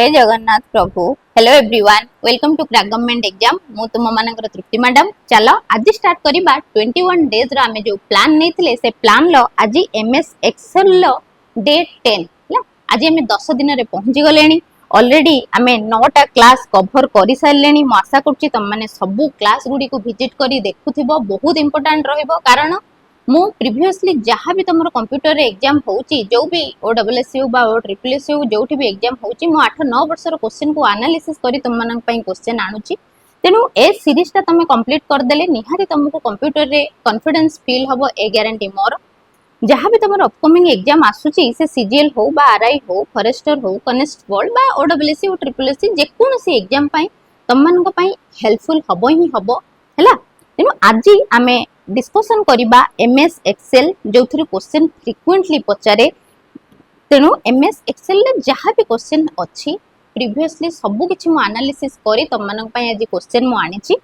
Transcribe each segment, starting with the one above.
जय जगन्नाथ प्रभु। Hello everyone, welcome to crack government exam. मु तुम मानकर तृप्ति मैडम। चलो आज स्टार्ट करिबा 21 डेज रो आमे जो प्लान नेथिले से प्लान लो आज एमएस एक्सेल लो डे 10 ला आज आमे 10 दिन रे पहुंची गलेनी। ऑलरेडी आमे 9टा क्लास कवर करि सारलेनी। मु आशा करछि तुम माने सब क्लास गुडी को विजिट करी देखुथिबो, बहुत इंपोर्टेंट रहिबो। कारण मु प्रीवियसली जहाँ भी तुम कंप्यूटर रे एग्जाम होउची, जो भी ओडब्ल्यूएससी बा ओ ट्रिपल एससी जोठी भी एग्जाम होउची, मु 8-9 वर्षर क्वेश्चन को एनालिसिस करी तुम मानन पई क्वेश्चन आनुची। तेनु ए सीरीज ता तुम कंप्लीट कर देले निहारी तुमको कंप्यूटर रे कॉन्फिडेंस फील हबो, ए गारंटी मोर। जहाँ भी तुम अपकमिंग एग्जाम आसुची से सीजीएल हो बा आरआई हो, फॉरेस्टर हो, कनेस्टेबल बा ओडब्ल्यूएससी ओ ट्रिपल एससी जेकोनसी एग्जाम पई तुम मानन पई हेल्पफुल हबो ही हबो हैला। तेनु आज आमे डिस्कशन करिबा एमएस एक्सेल जो थ्रू क्वेश्चन फ्रिक्वेंटली पचारे। तेणु एमएस एक्सेल ले जहाँ भी क्वेश्चन अच्छी प्रीवियसली सबु किछि मु एनालिसिस करी तुम मानन पई आज क्वेश्चन मु आनिछि।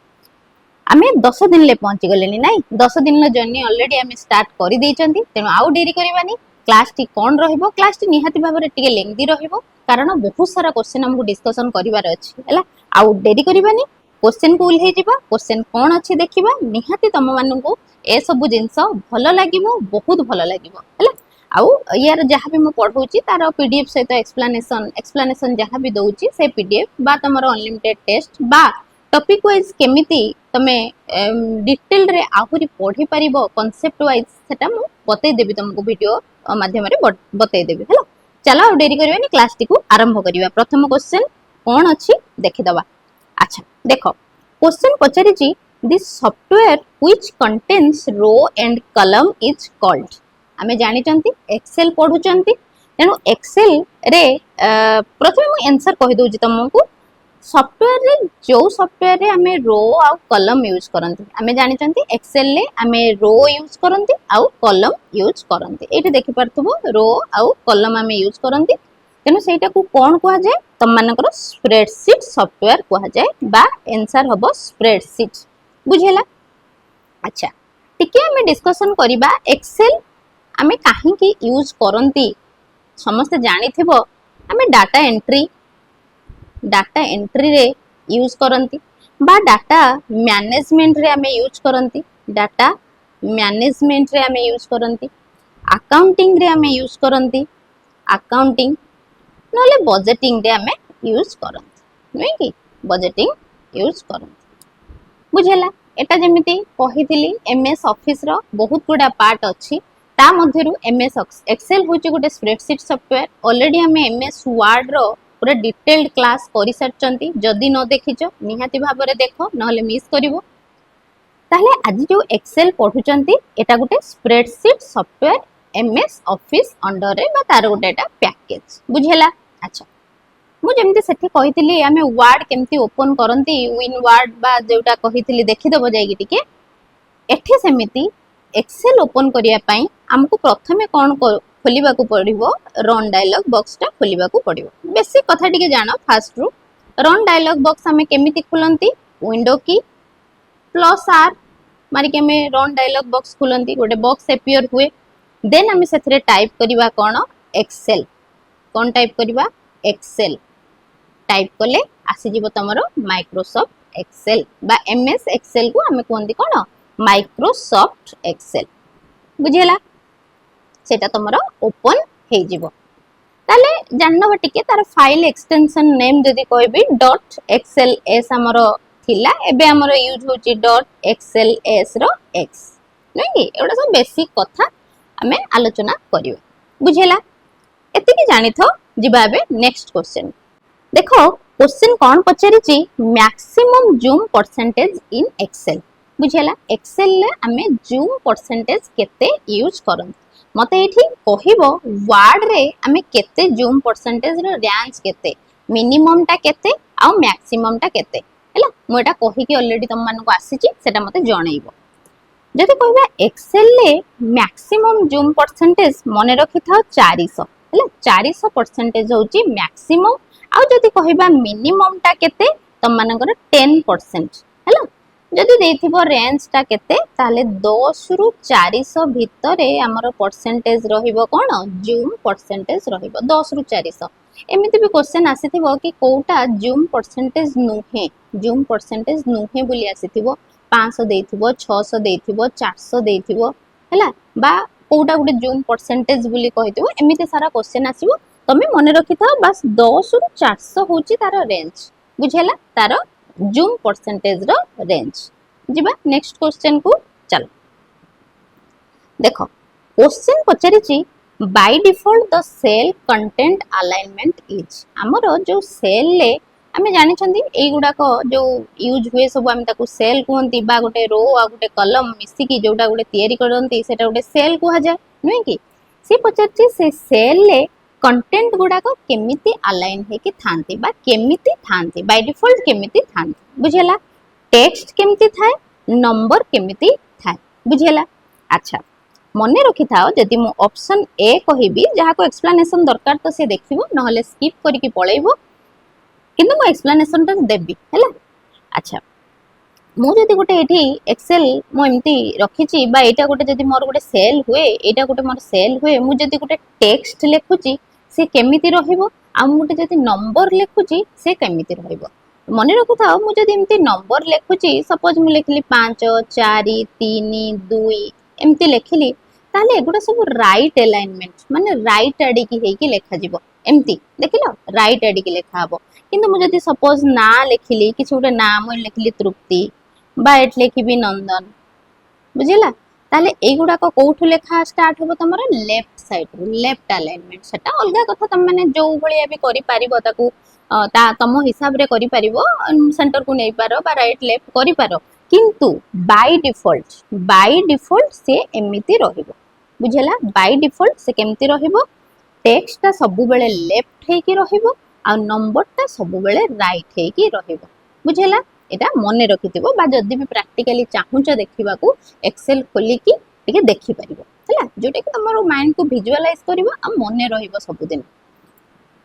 आमे 10 दिन ले पहुंची गलेनी नाही, 10 दिन ला जर्नी ऑलरेडी आमे स्टार्ट करि देइचंती। तेणु आउ देरी करिबानी। क्लास टी कोन रहिबो, क्लास टी निहाती भाबरे टिके लेंदी रहिबो, कारण बहुत सारा क्वेश्चन हमकु डिस्कशन करिवार अछि हैला। आउ देरी करिबानी, क्वेश्चन को उल्हे जिबा, क्वेश्चन कोन अछि देखिबा। निहाती तम माननकु ए सब जिंस भलो लागिबो, बहुत भलो लागिबो हैला। आउ यार जहाँ भी मु पढौची तार पीडीएफ सहित एक्सप्लेनेशन जहाँ भी दउची से पीडीएफ बा तमर अनलिमिटेड टेस्ट बा टॉपिक वाइज केमिति तमे डिटेल रे आहुरी पढी परिबो, कांसेप्ट वाइज सेटा मु बतै देबी तुमको वीडियो माध्यम रे बतै देबी हैला। चलो देरी करबेनी, क्लास टी को आरंभ करिबा। प्रथम क्वेश्चन कोन अछि देखि दबा। अच्छा देखो, क्वेश्चन पचारि छी this software which contains row and column is called. आमे जानि चंती एक्सेल पढु चंती, तेनु एक्सेल रे प्रथमे मु आंसर कहि दोची तुमको। सॉफ्टवेयर रे जो सॉफ्टवेयर रे आमे रो आ कॉलम यूज करंती, आमे जानि चंती एक्सेल ले आमे रो यूज करंती आ कॉलम यूज करंती। एठी देखि परथबो रो आ कॉलम आमे यूज करंती। तेनु सेटा को कोन कुआ जाय, तम मानकर स्प्रेडशीट सॉफ्टवेयर कुआ जाय बा आंसर हबो स्प्रेडशीट। बुझेला। अच्छा टिके हमें डिस्कशन करिबा एक्सेल हमें काहे की यूज करंती। समस्त जानि थिबो हमें डाटा एंट्री रे यूज करंती बा डाटा मैनेजमेंट रे हमें यूज करंती, डाटा मैनेजमेंट रे हमें यूज करंती, अकाउंटिंग रे हमें यूज करंती, अकाउंटिंग नले बजेटिंग रे हमें यूज करंती, नै कि बजेटिंग यूज करंती। बुझेला। एटा जेमिति कहिथिली एमएस ऑफिस रो बहुत गुडा पार्ट अछि, ता मध्यरु एमएस एक्सेल होची गोटे स्प्रेडशीट सॉफ्टवेयर। ऑलरेडी हमें एमएस वर्ड रो पूरा डिटेल्ड क्लास करि सरचंती। जदी न देखिचो निहाती भाबरे देखो, नहले मिस करिवो। ताले आज जो एक्सेल पढुचंती एटा गोटे spreadsheet software MS office under रे बा तार गोटे एटा पैकेज। बुझेला। अच्छा मु जेमति सेठी कहिथिली आमे वर्ड केमति ओपन करंती, विन वर्ड बा जेउटा कहिथिली देखि दबो जायगी टिके। एठी सेमिति एक्सेल ओपन करिया पई हमकु प्रथमे कोन खोलिबा को पड़िबो, रन डायलॉग बॉक्स टा खोलिबा को पड़िबो। बेसिक कथा टिके जानो फास्ट रु। रन डायलॉग बॉक्स हमें केमिति खुलंती, विंडो की प्लस आर मारी के हमें रन डायलॉग बॉक्स खुलंती, गोटे बॉक्स अपीयर हुए। देन हमें सेथरे टाइप करिबा कोन एक्सेल। कोन टाइप करिबा एक्सेल। टाइप कले आसी जीवो तमरो माइक्रोसॉफ्ट एक्सेल बा एमएस एक्सेल को हमें कोनदी कोन माइक्रोसॉफ्ट एक्सेल। बुझेला। सेटा तमरो ओपन हे जीवो। ताले जाननो टिके तार फाइल एक्सटेंशन नेम जदी कहबी .xls हमरो थिला, एबे हमरो यूज होची .xls रो x नै कि एटा सब बेसिक कथा हमें आलोचना करियो। बुझेला। एतिकी जानि थो जिबा एबे नेक्स्ट क्वेश्चन। देखो क्वेश्चन कौन पचारि maximum zoom percentage in Excel. बुझेला। एक्सेल ले हमें जूम परसेंटेज केते यूज करन। मते एठी कहिबो वर्ड रे हमें केते जूम परसेंटेज रो रेंज केते, मिनिमम टा केते आ मैक्सिमम टा केते हैला। मु एटा कहि कि ऑलरेडी तुम मानको आसीची, सेटा मते जणैबो। जदि कहबा एक्सेल ले मैक्सिमम जूम परसेंटेज मने रखि थाओ 400 हैला। 400 परसेंटेज होची मैक्सिमम। आ जदि कहबा मिनिमम टा केते तम मानकर 10% हैला। जदि देथिबो रेंज टा केते ताले 10 रु 400 भितरे हमर परसेंटेज रहिबो कोन जूम परसेंटेज रहिबो 10 रु 400। एमती भी क्वेश्चन आसीथिबो कि कोटा जूम परसेंटेज नुहे, जूम परसेंटेज नुहे बोली आसीथिबो 500 देथिबो 600 देथिबो 400 देथिबो हैला बा कोटा गुटे जूम परसेंटेज बोली कहिथिबो एमिते सारा क्वेश्चन आसीबो तमे मने रखिथा बस 10 रु 400 होची तार रेंज बुझेला तार जूम परसेंटेज रो रेंज। जिबा नेक्स्ट क्वेश्चन को चलो देखो क्वेश्चन पचारिची by default the cell content alignment is हमरो जो सेल ले आमे जानि छंदी एई गुडा को जो यूज हुए सब आमे ताको सेल कहंती बा गोटे रो आ गोटे कॉलम मिसी की जोटा गोटे तयारी करंती सेटा गोटे सेल कहा जाय नै कि से पचारची से सेल ले कंटेंट गुडा को केमिति अलाइन हे कि थांती बा केमिति थांती बाय डिफॉल्ट केमिति थांती बुझेला टेक्स्ट केमिति थाए नंबर केमिति थाए बुझेला। अच्छा मने रखि थाओ जदि मु ऑप्शन ए कहिबी जहा को एक्सप्लेनेशन दरकार तो से देखिबो नहले स्किप करिकि पळेइबो किंतु मु एक्सप्लेनेशन ता देबी हैला। अच्छा मु जदि गोटे एठी एक्सेल मु एमती रखिची बा एटा गोटे जदि मोर गोटे सेल हुए एटा गोटे मोर सेल हुए मु जदि गोटे टेक्स्ट लेखुची से केमिति रहिबो आ मु गोटे जदि नंबर लेखुची से केमिति रहिबो मने रखु थाओ मु जदि एमती नंबर लेखुची सपोज मु लेखिली 5 4 3 2 एमती लेखिली ताले एगुडा सब राइट अलाइनमेंट माने राइट आडी की हेकी लेखा जिवो एमती देखिलो राइट आडी की लेखा हबो किंतु मु जदि सपोज ना लेखिली किछ गोटे नाम लेखिली तृप्ति बा एट लेखिबी नंदन बुझिला ताले एगुडा को कोठु लेखा स्टार्ट होबो तमरा लेफ्ट साइड रो लेफ्ट अलाइनमेंट सेटा अलगा कथा तम माने जो भलिया भी करि पारिबो ताकू ता तम हिसाब रे करि पारिबो सेंटर को नै पारो बा राइट लेफ्ट करि पारो किंतु बाय डिफॉल्ट से एमिति रहिबो बुझेला बाय डिफॉल्ट से केमती रहिबो टेक्स्ट ता सब बेले लेफ्ट हे की रहिबो आ नंबर ता सब बेले राइट हे की रहिबो बुझेला एटा मने रखिथिबो बा जदी भी प्रैक्टिकली चाहुच देखिबा को एक्सेल खोली की टिके देखि परिबो हैला जोटे कि तमरो माइंड को विजुअलाइज करबो आ मने रहिबो सब दिन।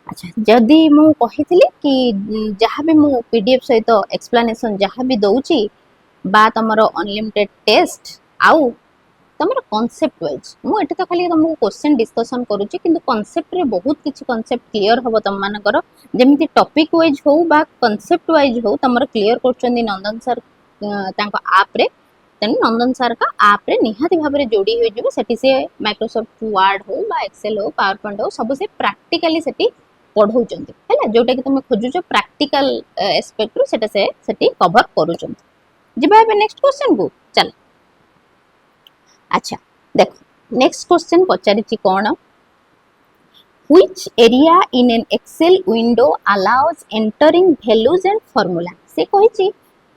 अच्छा जदी मु कहिथिली कि जहां भी मु पीडीएफ सहित एक्सप्लेनेशन जहां भी दउची बा तमरो अनलिमिटेड टेस्ट आउ तमरो कांसेप्ट वाइज मु एटा तो खाली तुमको क्वेश्चन डिस्कशन करूची किंतु कांसेप्ट रे बहुत किछि कांसेप्ट क्लियर हबो तम मानकर जेमिति टॉपिक वाइज हो बा कांसेप्ट वाइज हो तमरो क्लियर करचंदी नंदन सर तांको ऐप रे तेन नंदन सर का ऐप रे निहाती भाबरे जोडी होई जिवो सेठी से माइक्रोसॉफ्ट वर्ड हो बा एक्सेल हो पावर पॉइंट हो सब से प्रैक्टिकली सेठी पढौचंदी हैला जोटा कि तुम खोजुचो प्रैक्टिकल एस्पेक्ट रो सेटा से सेठी कवर करूचंदी। जिबा बे नेक्स्ट क्वेश्चन को चल। अच्छा देखो नेक्स्ट क्वेश्चन पचारिची कोन which area in an Excel window allows entering values and formula से कहिची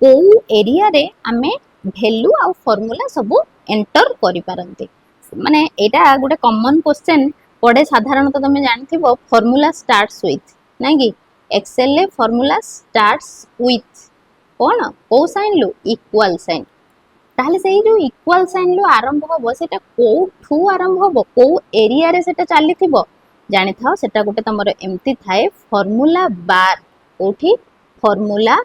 को एरिया रे हमें वैल्यू आ फार्मूला सब एंटर करि पारंती माने एटा गोटे कॉमन क्वेश्चन पड़े साधारणतः तुम जानथिबो फार्मूला स्टार्ट्स विथ नै कि एक्सेल ले फार्मूला स्टार्ट्स विथ कोन को साइन लो इक्वल साइन ताहले से जो इक्वल साइन लो आरंभ होबो सेटा कोठू आरंभ होबो को एरिया रे सेटा चलीथिबो जानि थाओ सेटा गोटे तमरो एम्ति थाए फार्मूला बार कोठी फार्मूला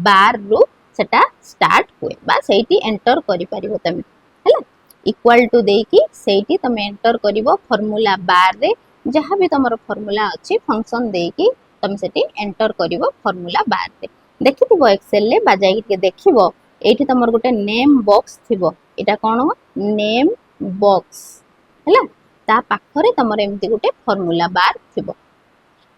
बार रो सेटा स्टार्ट हुए बा सेठी एंटर करि परिबो तमे हैला इक्वल टू देकी सेठी तमे एंटर करिवो फार्मूला बार रे जहां भी तमरो फार्मूला अछि फंक्शन देकी तमे सेठी एंटर करिवो फार्मूला बार रे देखिथिबो एक्सेल ले बा जाई के देखिबो एठी तमर गोटे नेम बॉक्स थिबो एटा कोन नेम बॉक्स हैला ता पाखरे तमर एमती गोटे फार्मूला बार थिबो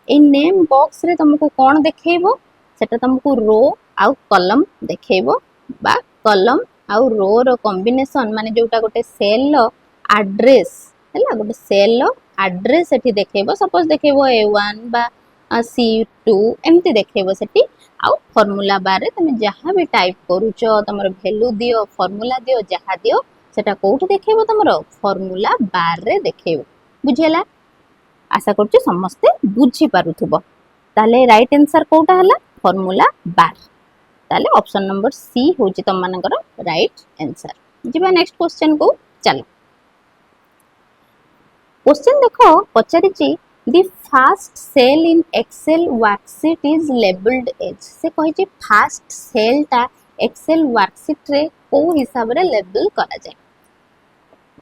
ए नेम बॉक्स रे तुमको कोन देखैबो सेटा तुमको रो आउ कॉलम देखैबो बा कॉलम आउ रो रो कॉम्बिनेशन माने जोटा गोटे सेल लो एड्रेस हैला गोटे सेल लो एड्रेस एठी देखैबो सपोज देखैबो A1 बा C2 एमती देखैबो सेठी आउ फार्मूला बार रे तमे जहां भी टाइप करूचो तमरो वैल्यू दियो फार्मूला दियो जहां दियो सेटा कोठी देखैबो तमरो फार्मूला बार रे देखैबो बुझेला आशा करछु समस्त बुझी पारुथबो ताले राइट आंसर कोटा हला फार्मूला बार ताले ऑप्शन नंबर सी होची तम मानकर राइट आंसर। जिबा नेक्स्ट क्वेश्चन को चलो क्वेश्चन देखो पचारिची the first cell in Excel worksheet is labelled as से कहिची फर्स्ट सेल ता एक्सेल वर्कशीट रे को हिसाब रे लेबल करा जाय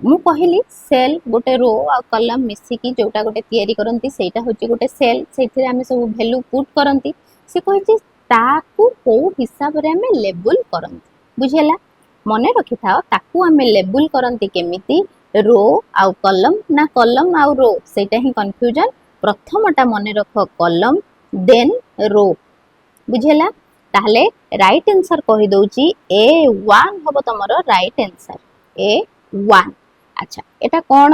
मु कहली सेल गोटे रो आ कलम मिसिकी जोटा गोटे तैयारी करंती सेटा होची गोटे सेल सेथिरे आमे सब वैल्यू पुट करंती से कहिची ताकू को हिसाब रे आमे लेबल करंती बुझेला मने रखि थाओ ताकू आमे लेबल करंती केमिति रो आ कलम ना कलम आ रो सेटा ही कंफ्यूजन प्रथमटा मने रख कलम देन रो बुझेला ताहले राइट आंसर कहि दउची A1 हबो तमरो राइट आंसर A1 अच्छा एटा कोन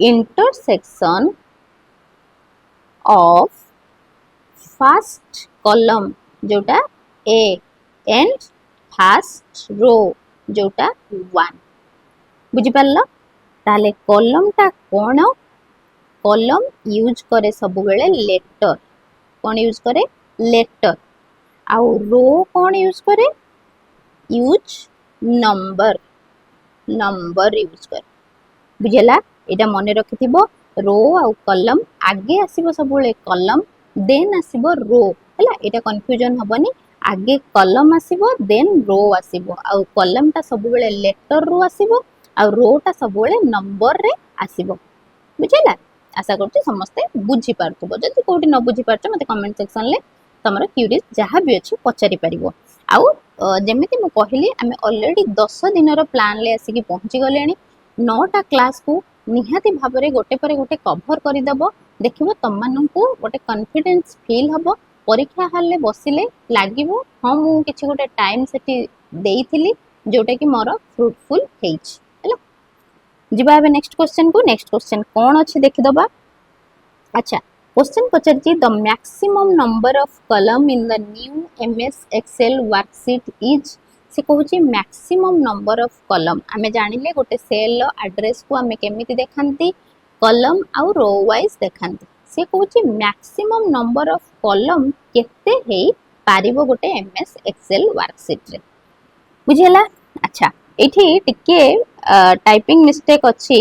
इंटरसेक्शन ऑफ फर्स्ट कॉलम जोटा A एंड फर्स्ट रो जोटा 1 बुझी पारलो ताले कॉलम टा कोन कॉलम यूज करे सब बेले लेटर कोन यूज करे लेटर आउ रो कोन यूज करे यूज नंबर नंबर यूज करे बुझेला एटा मने रखिथिबो रो आउ कलम आगे आसीबो सब बेले कलम देन आसीबो रो हला एटा कंफ्यूजन हबनी आगे कलम आसीबो देन रो आसीबो आउ कलम टा सब बेले लेटर रो आसीबो आउ रो टा सब बेले नंबर रे आसीबो बुझेला आशा करछि समस्ते बुझी पारथुबो जदि कोठी न बुझी पारछ मते कमेंट सेक्शन ले तमरो क्यूरीज जहाँ भी अच्छी पचारि पारिबो आउ जेमिति मु कहली आमे ऑलरेडी 10 दिनर प्लान ले आसी कि पहुंची गलेनी 9टा क्लास को निहाती भाबरे गोटे परे गोटे कवर करि दबो देखिबो तममानंकु गोटे कॉन्फिडेंस फील हबो परीक्षा हॉल ले बसिले लागिबो हां मु किछि गोटे टाइम सेठी देइथिली जोटा कि मोर फ्रूटफुल हेइछ हैला जिबा बे नेक्स्ट क्वेश्चन कोन अछि देखि दबा अच्छा क्वेश्चन पचारछि the maximum number of column in the new MS Excel worksheet is से कहूची मैक्सिमम नंबर ऑफ कॉलम आमे जानिले गोटे सेल रो एड्रेस को आमे केमिति देखांती कॉलम आउ रो वाइज देखांती से कहूची मैक्सिमम नंबर ऑफ कॉलम केते हेई पारिबो गोटे एमएस एक्सेल वर्कशीट रे बुझेला अच्छा एठी टिके टाइपिंग मिस्टेक अछि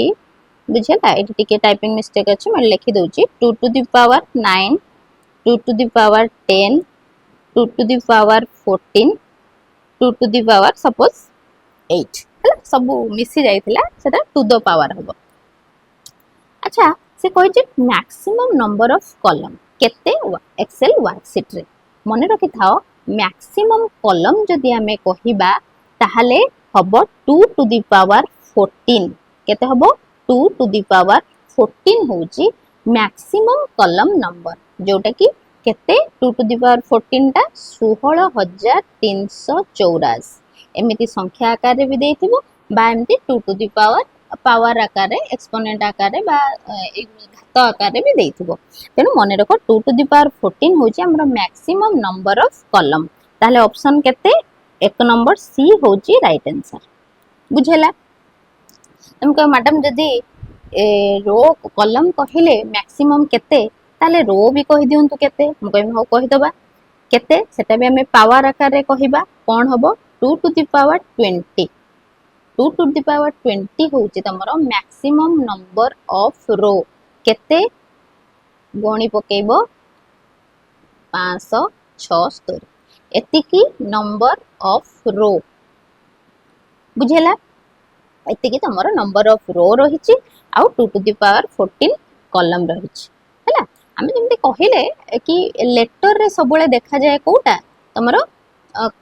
बुझेला एठी टिके टाइपिंग मिस्टेक अछि मैं लिखि दउची 2 to the power 9 2 to the power 10 2 to the power 14 2 to the power suppose 8 हला सब मिसी जाइथिला सेटा टू द पावर हबो अच्छा से कहै छै मैक्सिमम नंबर ऑफ कॉलम केते एक्सेल वर्कशीट रे मने रखि थाओ मैक्सिमम कॉलम जदि हमें कहिबा ताहाले हबो 2 टू द पावर 14 केते हबो 2 टू द पावर 14 होची मैक्सिमम कॉलम नंबर जोटा कि केते 2 टू द पावर 14 टा 16384 एमिति संख्या आकार रे भी देथिबो बा एमिति 2 टू द पावर आकार रे एक्सपोनेंट आकार रे बा घात आकार रे भी देथिबो तेनु मने रखो 2 टू द पावर 14 होची हमर मैक्सिमम नंबर ऑफ कॉलम ताले ऑप्शन केते एक नंबर सी होची राइट आंसर बुझेला तुम कह मैडम जदि रो कॉलम कहिले मैक्सिमम केते ताले रो भी कहि दियंतु केते मु कहम हो कहि दबा केते सेटा भी हमें पावर आकार रे कहिबा कोन हबो 2 to the power 20 2 to the power 20 होची तमरो मैक्सिमम नंबर ऑफ रो केते गणी पकेइबो 576 एतिकी नंबर ऑफ रो बुझेला एतिकी तमरो नंबर ऑफ रो रहिची आउ 2 टू द पावर 14 कॉलम रहिची हैला आमे जेमते कहिले कि लेटर रे सबले देखा जाय कोटा तमरो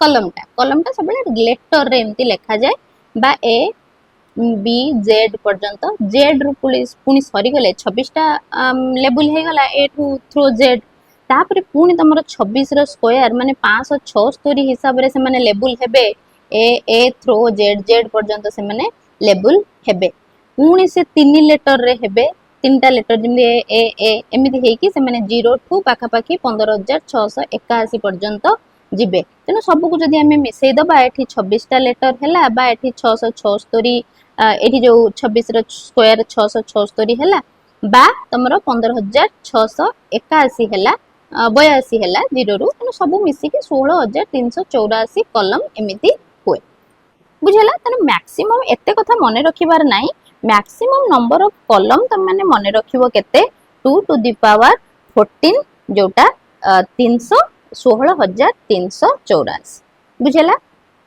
कॉलम टा सबले लेटर रे एमती लिखा जाय बा ए बी जेड पर्यंत जेड रु पुनी सरी गले 26 टा लेबल हे गला ए टू थ्रू जेड तापर पुनी तमरो 26 रो स्क्वायर माने 576 हिसाब रे से माने लेबल हेबे ए थ्रू जेड जेड पर्यंत से माने लेबल हेबे पुनी से 3 लेटर रे हेबे 3टा लेटर जिमि ए एमिति हे कि से माने 0 टू पाखा पाखी 15681 पर्यंत जिबे तेनो सब को जदी हमें मिसई दबा एठी 26 टा लेटर हैला बा एठी 676 एठी जो 26 रो स्क्वायर 676 हैला बा तमरो 15681 हैला 82 हैला 0 रु तेनो सब मिसी के 16384 कॉलम एमिति होय बुझला तने मैक्सिमम एते कथा मने रखिबार नाही मैक्सिमम नंबर ऑफ कॉलम त माने मने रखिबो केते 2 टू द पावर 14 जोटा 16384 बुझला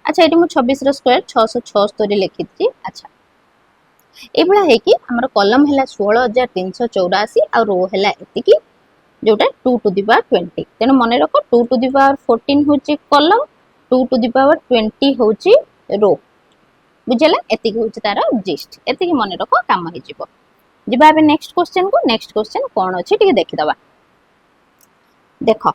अच्छा एटी मु 26 रो स्क्वायर 676 लिखिछि अच्छा एभला है कि हमर कॉलम हैला 16384 आ रो हैला एतिकी जोटा 2 टू द पावर 20 तेनो मने रखो 2 टू द पावर 14 होची कॉलम 2 टू द पावर 20 होची रो बुझला एतिकी होची तार जिस्ट एतिकी मने रखो काम हे जिवो जिबा बे नेक्स्ट क्वेश्चन कोन अछि टिके देखि दबा देखो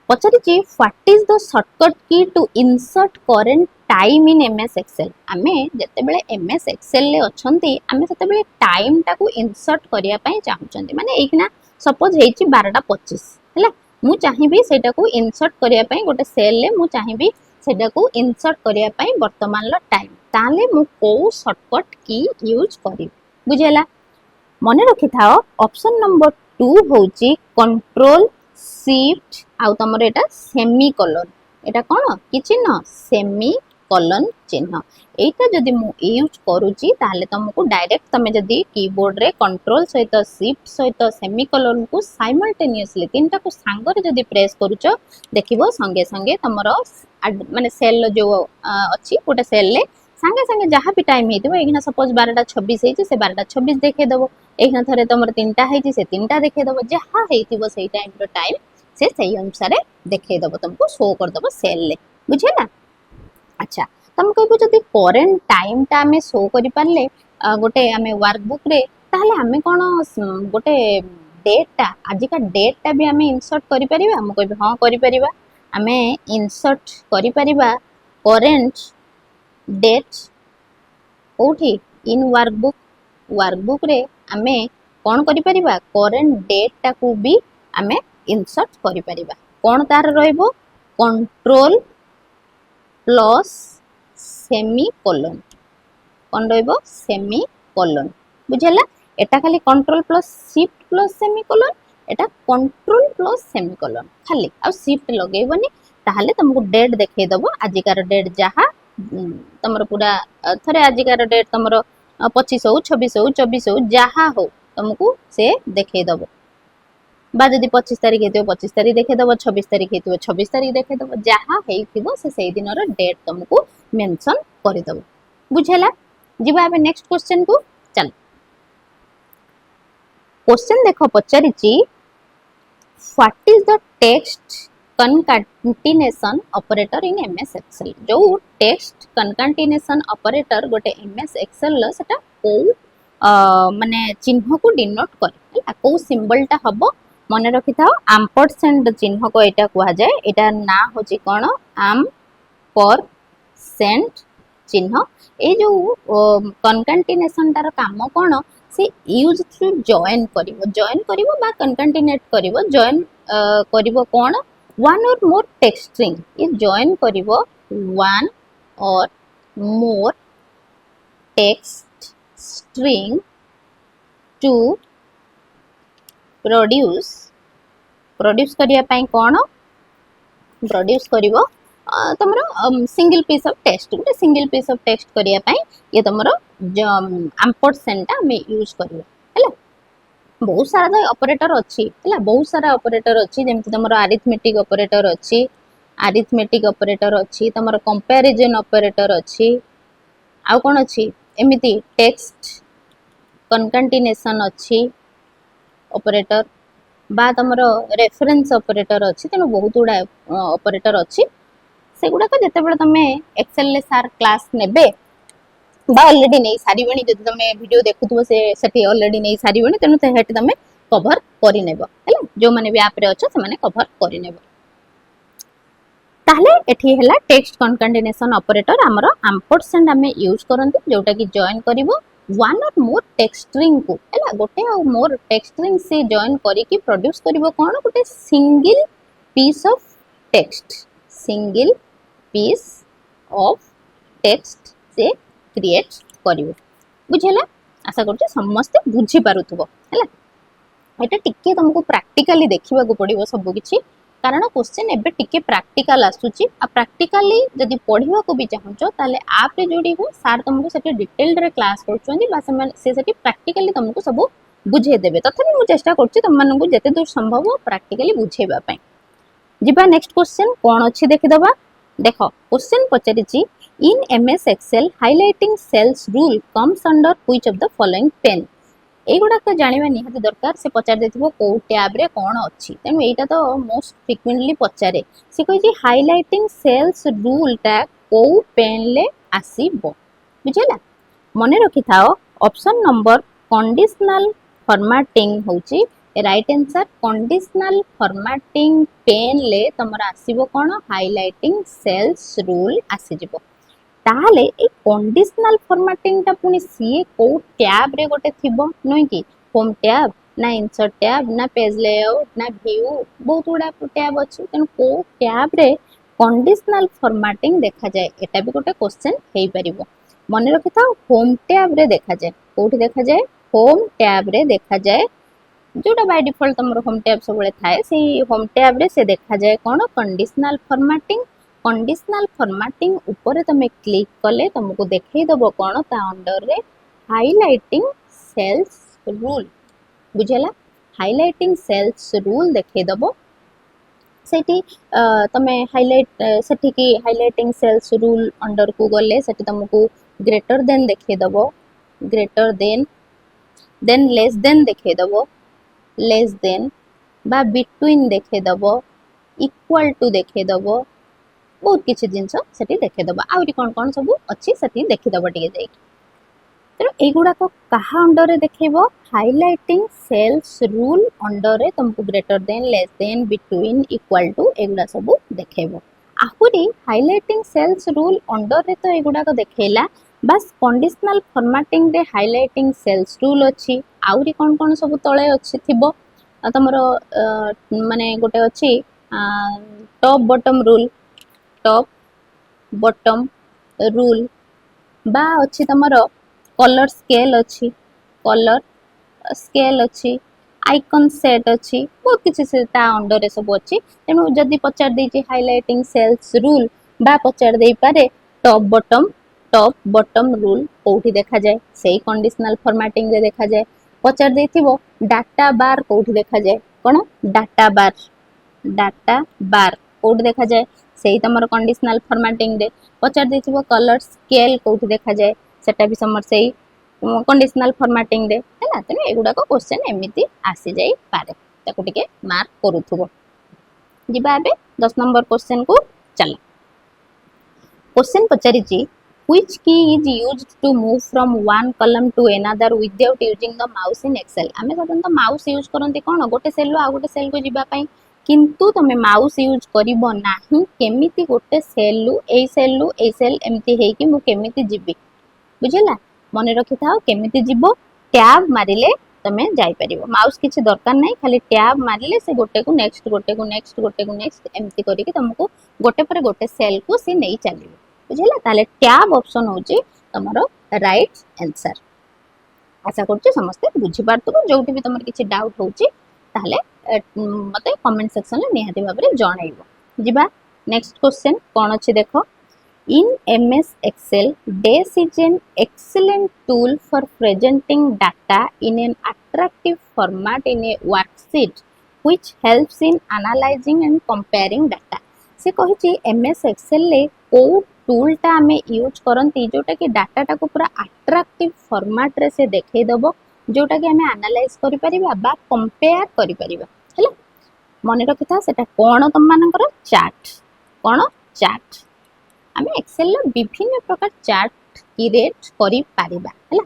पचारि what is the shortcut key to insert current time in MS Excel आमे जते बेले एमएस एक्सेल ले अछंती आमे तते बेले टाइम टाको इंसर्ट करिया पई चाहुचंती माने एकिना सपोज हेची 12:25 हैला मु चाहिबी सेटा को इंसर्ट करिया पई गोटे सेल ले मु चाहिबी सेटा को इंसर्ट करिया पई वर्तमान लो टाइम ताले मु को शॉर्टकट की यूज करी बुझेला मने रखि थाओ ऑप्शन नंबर 2 होची कंट्रोल शिफ्ट आउ तमर एटा सेमीकोलन एटा कोन कि चिन्ह सेमीकोलन चिन्ह एटा जदी मु यूज करूची ताले तुमको डायरेक्ट तमे जदी कीबोर्ड रे कंट्रोल सहित शिफ्ट सहित सेमीकोलन को साइमल्टेनियसली तीनटा को सांगरे जदी प्रेस करूचो देखिबो संगे संगे तमरो माने सेल जो अछि गोटे सेल ले संगे संगे जहाँ भी टाइम हेतिबो एखना सपोज 12:26 हेछि से 12:26 देखे दबो एखना थरे तमर 3टा हेछि से 3टा देखे दबो जहाँ हेतिबो सेही टाइम रो टाइम से सही अनुसार देखे दबो तुमको शो कर दबो सेल ले बुझे ना अच्छा तुम कहबो जदी करंट टाइम ता हमें शो करि पारले गोटे हमें वर्कबुक रे ताहले हमें कोन गोटे डेट ता आज का डेट ता भी हमें इंसर्ट करि परिबा हम कहबे हां करि परिबा हमें इंसर्ट करि परिबा करंट डेट ओठी इन वर्कबुक रे हमें कोन करि परिबा करंट डेट ता को भी हमें इंसर्ट करि परिबा कोन तार रहइबो कंट्रोल प्लस सेमीकोलन कोन रहइबो सेमीकोलन बुझला एटा खाली control plus shift plus semicolon एटा कंट्रोल प्लस सेमीकोलन खाली आ शिफ्ट लगेबनी ताहले तुमको डेट देखे दबो आजिकार डेट जहा तमरो पूरा थरे आजिकार डेट तमरो 25 हो 26 हो 24 हो जहा हो तुमको से देखे दबो बा जदी 25 तारिख हेतिबो 25 तारिख देखे दबो 26 तारिख हेतिबो 26 तारिख देखे दबो जहा हेतिबो से सेही दिन रो डेट तुमको मेंशन करि दबो बुझला जिबा अब नेक्स्ट क्वेश्चन को चल क्वेश्चन देखो पचारिची what is the text concatenation operator in MS Excel जो टेक्स्ट कनकैटिनेशन ऑपरेटर गोटे एमएस एक्सेल ल सेटा को माने चिन्ह को डिनोट करे को सिंबल टा हबो मने रखि थाओ एम्परसेंड चिन्ह को एटा कुआ जाय एटा ना होची कोन आम पर सेंड चिन्ह ए जो कनकैटिनेशन तार काम कोन से यूज थ्रू जॉइन करिवो बा कनकैटिनेट करिवो जॉइन करिवो कोन वन और मोर टेक्स्ट स्ट्रिंग ये जॉइन करिवो वन और more text string to produce करिया पई कोन प्रोड्यूस करिवो तमरो सिंगल पीस ऑफ टेक्स्ट गोटे सिंगल पीस ऑफ टेक्स्ट करिया पई ये तमरो एम्परसेंड टा हम यूज करिवो हैला बहुत सारा ऑपरेटर अच्छी हैला बहुत सारा ऑपरेटर अच्छी जेमति तमरो अरिथमेटिक ऑपरेटर अच्छी तमरो कंपैरिजन ऑपरेटर अच्छी आ कोन अच्छी एमिति टेक्स्ट कनकैटिनेशन अच्छी ऑपरेटर बा तमरो रेफरेंस ऑपरेटर अच्छी तेनो बहुत गुडा ऑपरेटर अच्छी से गुडा को जते बेले तमे एक्सेल ले सार क्लास नेबे बा ऑलरेडी नै सारीबणी जदि तमे वीडियो देखुथबो से सेठी ऑलरेडी नै सारीबणी तेनु ते हेट तमे कवर करि नेबो हैला जो माने भी आप रे अछो से माने कवर करि नेबो ताहले एठी हैला टेक्स्ट कनकैटिनेशन ऑपरेटर हमरो एम्परसेंड हमें यूज करंती जोटा कि जॉइन करिवो वन और मोर टेक्स्ट स्ट्रिंग को हैला गोटे और मोर टेक्स्ट स्ट्रिंग से जॉइन करी कि प्रोड्यूस करिवो कोन गोटे सिंगल पीस ऑफ टेक्स्ट से क्रिएट करिवो बुझला आशा करछु समस्त बुझी पारुथबो हैला एटा टिके तुमको प्रैक्टिकली देखिबा को पड़िबो सब किछि कारण क्वेश्चन एबे टिके प्रैक्टिकल आसुची आ प्रैक्टिकली जदि पढ़िबा को भी चाहछो ताले आप रे जोडी हो सार तुमको सेटे डिटेल्ड रे क्लास करछोंदी बा से सेटे प्रैक्टिकली तुमको सब बुझे देबे तथापि मु चेष्टा करछि तुम मानन को जते दूर संभव प्रैक्टिकली बुझेबा पई जिबा नेक्स्ट क्वेश्चन कोन अछि देखि दबा देखो question पचारिची In MS Excel, highlighting cells rule comes under which of the following pen? ଏଗୁଡ଼ାକ ଜାଣିବା ନିହାତି ଦରକାର। ସେ ପଚାରି ଦେଇଥିବ କୋଉ ଟ୍ୟାବ୍ରେ କ'ଣ ଅଛି, ତେଣୁ ଏଇଟା ତ ମୋଷ୍ଟ ଫ୍ରିକ୍ୱେଣ୍ଟଲି ପଚାରେ। ସେ କହିଛି ହାଇଲାଇଟିଂ ସେଲ୍ସ ରୁଲଟା କୋଉ ପେନ୍ରେ ଆସିବ, ବୁଝିଲା। ମନେ ରଖିଥାଅ ଅପସନ୍ ନମ୍ବର କଣ୍ଡିସନାଲ ଫର୍ମାଟିଂ ହେଉଛି ରାଇଟ୍ ଆନ୍ସର। କଣ୍ଡିସନାଲ ଫର୍ମାଟିଂ ପେନ୍ରେ ତମର ଆସିବ କ'ଣ, ହାଇଲାଇଟିଂ ସେଲ୍ସ ରୁଲ ଆସିଯିବ। ତାହେଲେ ଏ କଣ୍ଡିସନାଲ ଫର୍ମାଟିଂଟା ପୁଣି ସିଏ କୋଉ ଟ୍ୟାବ୍ରେ ଗୋଟେ ଥିବ ନୁହେଁ କି, ହୋମ୍ ଟ୍ୟାବ୍ ନା ଇନସର୍ଟ ଟ୍ୟାବ୍ ନା ପେଜ୍ ଲେଆଉଟ୍ ନା ଭିଉ, ବହୁତ ଗୁଡ଼ା ଟ୍ୟାବ୍ ଅଛି। ତେଣୁ କୋଉ ଟ୍ୟାବ୍ରେ କଣ୍ଡିସନାଲ ଫର୍ମାଟିଂ ଦେଖାଯାଏ, ଏଟା ବି ଗୋଟେ କ୍ୱେଶ୍ଚନ୍ ହେଇପାରିବ। ମନେ ରଖିଥାଅ ହୋମ୍ ଟ୍ୟାବ୍ରେ ଦେଖାଯାଏ। କୋଉଠି ଦେଖାଯାଏ, ହୋମ୍ ଟ୍ୟାବ୍ରେ ଦେଖାଯାଏ। ଯୋଉଟା ବାଇ ଡିଫଲ୍ଟ ତମର ହୋମ୍ ଟ୍ୟାବ୍ ସବୁବେଳେ ଥାଏ, ସେଇ ହୋମ୍ ଟ୍ୟାବ୍ରେ ସେ ଦେଖାଯାଏ କ'ଣ, କଣ୍ଡିସନାଲ ଫର୍ମାଟିଂ। कंडीशनल फॉर्मेटिंग ऊपर तुम क्लिक कले तुमको देखईदेव कौन ता अंडर रे हाइलाइटिंग सेल्स रूल, बुझेला। हाइलाइटिंग सेल्स रूल देखईदेव सेठी तमे हाइलाइट सेठी की हाइलाइटिंग सेल्स रूल अंडर को गले सेठी तुमको ग्रेटर देन देखईदेव, ग्रेटर देन लेस देन देखईदेव, लेस देन बा बिटवीन देखईदेव, इक्वल टू देखईदेव, बहुत किसी जिनस सेठी देखीदेव। आहरी कौन कौन सब अच्छी सेठी देखीदेव टिके जाइक। तेणु एगुड़ाक कहा अंडर देखब, हाइलाइटिंग सेल्स रूल अंडर तुमको greater than, less than, between, equal to एगुड़ा सब देखब। आहरी हाइलाइटिंग सेल्स रूल अंडर तो एगुड़ाक देखला, बस कंडीशनल फॉर्मेटिंग रे हाइलाइटिंग सेल्स रूल अच्छी। आहरी कौन कौन सब तले अच्छी थिबो तमर माने गोटे अच्छी top bottom rule, top bottom rule बा अच्छी तमर कलर स्केल अच्छी, कलर स्केल अच्छी, आइकन सेट अच्छी, बहुत किसी से ता अंडर रे सब अच्छी। तेणु जदि पचार देछि हाइलाइटिंग सेल्स रूल बा पचार दे पारे टॉप बॉटम रूल कोठी देखा जाए, सेही कंडीशनल फॉर्मेटिंग रे देखा जाए। पचार देथिबो डाटा बार कोठी देखा जाए, कोन डाटा बार कोठी देखा जाए, सेही तमर कंडीशनल फॉर्मेटिंग रे। पचार देथिबो कलर स्केल कोठी देखा जाए, सेटा भी समर सेही कंडीशनल फॉर्मेटिंग रे हैला। तेने एगुडा को क्वेश्चन एमिति आसी जाई पारे, ताको टिके मार्क करूथुबो। जिबा आबे 10 नंबर क्वेश्चन को चला। क्वेश्चन पचारिची which key is used to move from one column to another without using the mouse in Excel। आमे साधारणतः माउस यूज करंती कोन गोटे सेल आ गोटे सेल को जिबा पई, किंतु तमे माउस यूज करिवो नाही। केमिति गोटे सेल ए सेल एमती हे कि मु केमिति जिबी, बुझिला। मने रखि थाओ केमिति जिवो, टैब मारिले तमे जाई परिवो। माउस किछि दरकार नै, खाली टैब मारिले से गोटे को नेक्स्ट, गोटे को नेक्स्ट, गोटे को नेक्स्ट एमती करिकि तुमको गोटे पर गोटे सेल को से नै चलिबो, बुझिला। ताले टैब ऑप्शन होची तमरो राइट आंसर। आशा करछु समस्त बुझी पारतबो। जोटी भी तमर किछि डाउट होची ताले मते कमेंट सेक्शन में निहाती भाबरे जणाइबो। जिबा नेक्स्ट क्वेश्चन कोन अछि देखो। In MS Excel, DAS is an excellent tool for presenting data in an attractive format in a worksheet, which helps in analyzing and comparing data। से कहिछि MS Excel ले को टूलटा आमे यूज करंती जोटा कि डाटाटा को पूरा अट्रैक्टिव फॉर्मेट रे से देखै दबो, जोटा कि आमे एनालाइज करि परिबा बा कंपेयर करि परिबा हैला। मने रखिथा सेटा कोन तम मानकर चार्ट, कोन चार्ट। आमे एक्सेल लो विभिन्न प्रकार चार्ट क्रिएट करि परिबा हैला।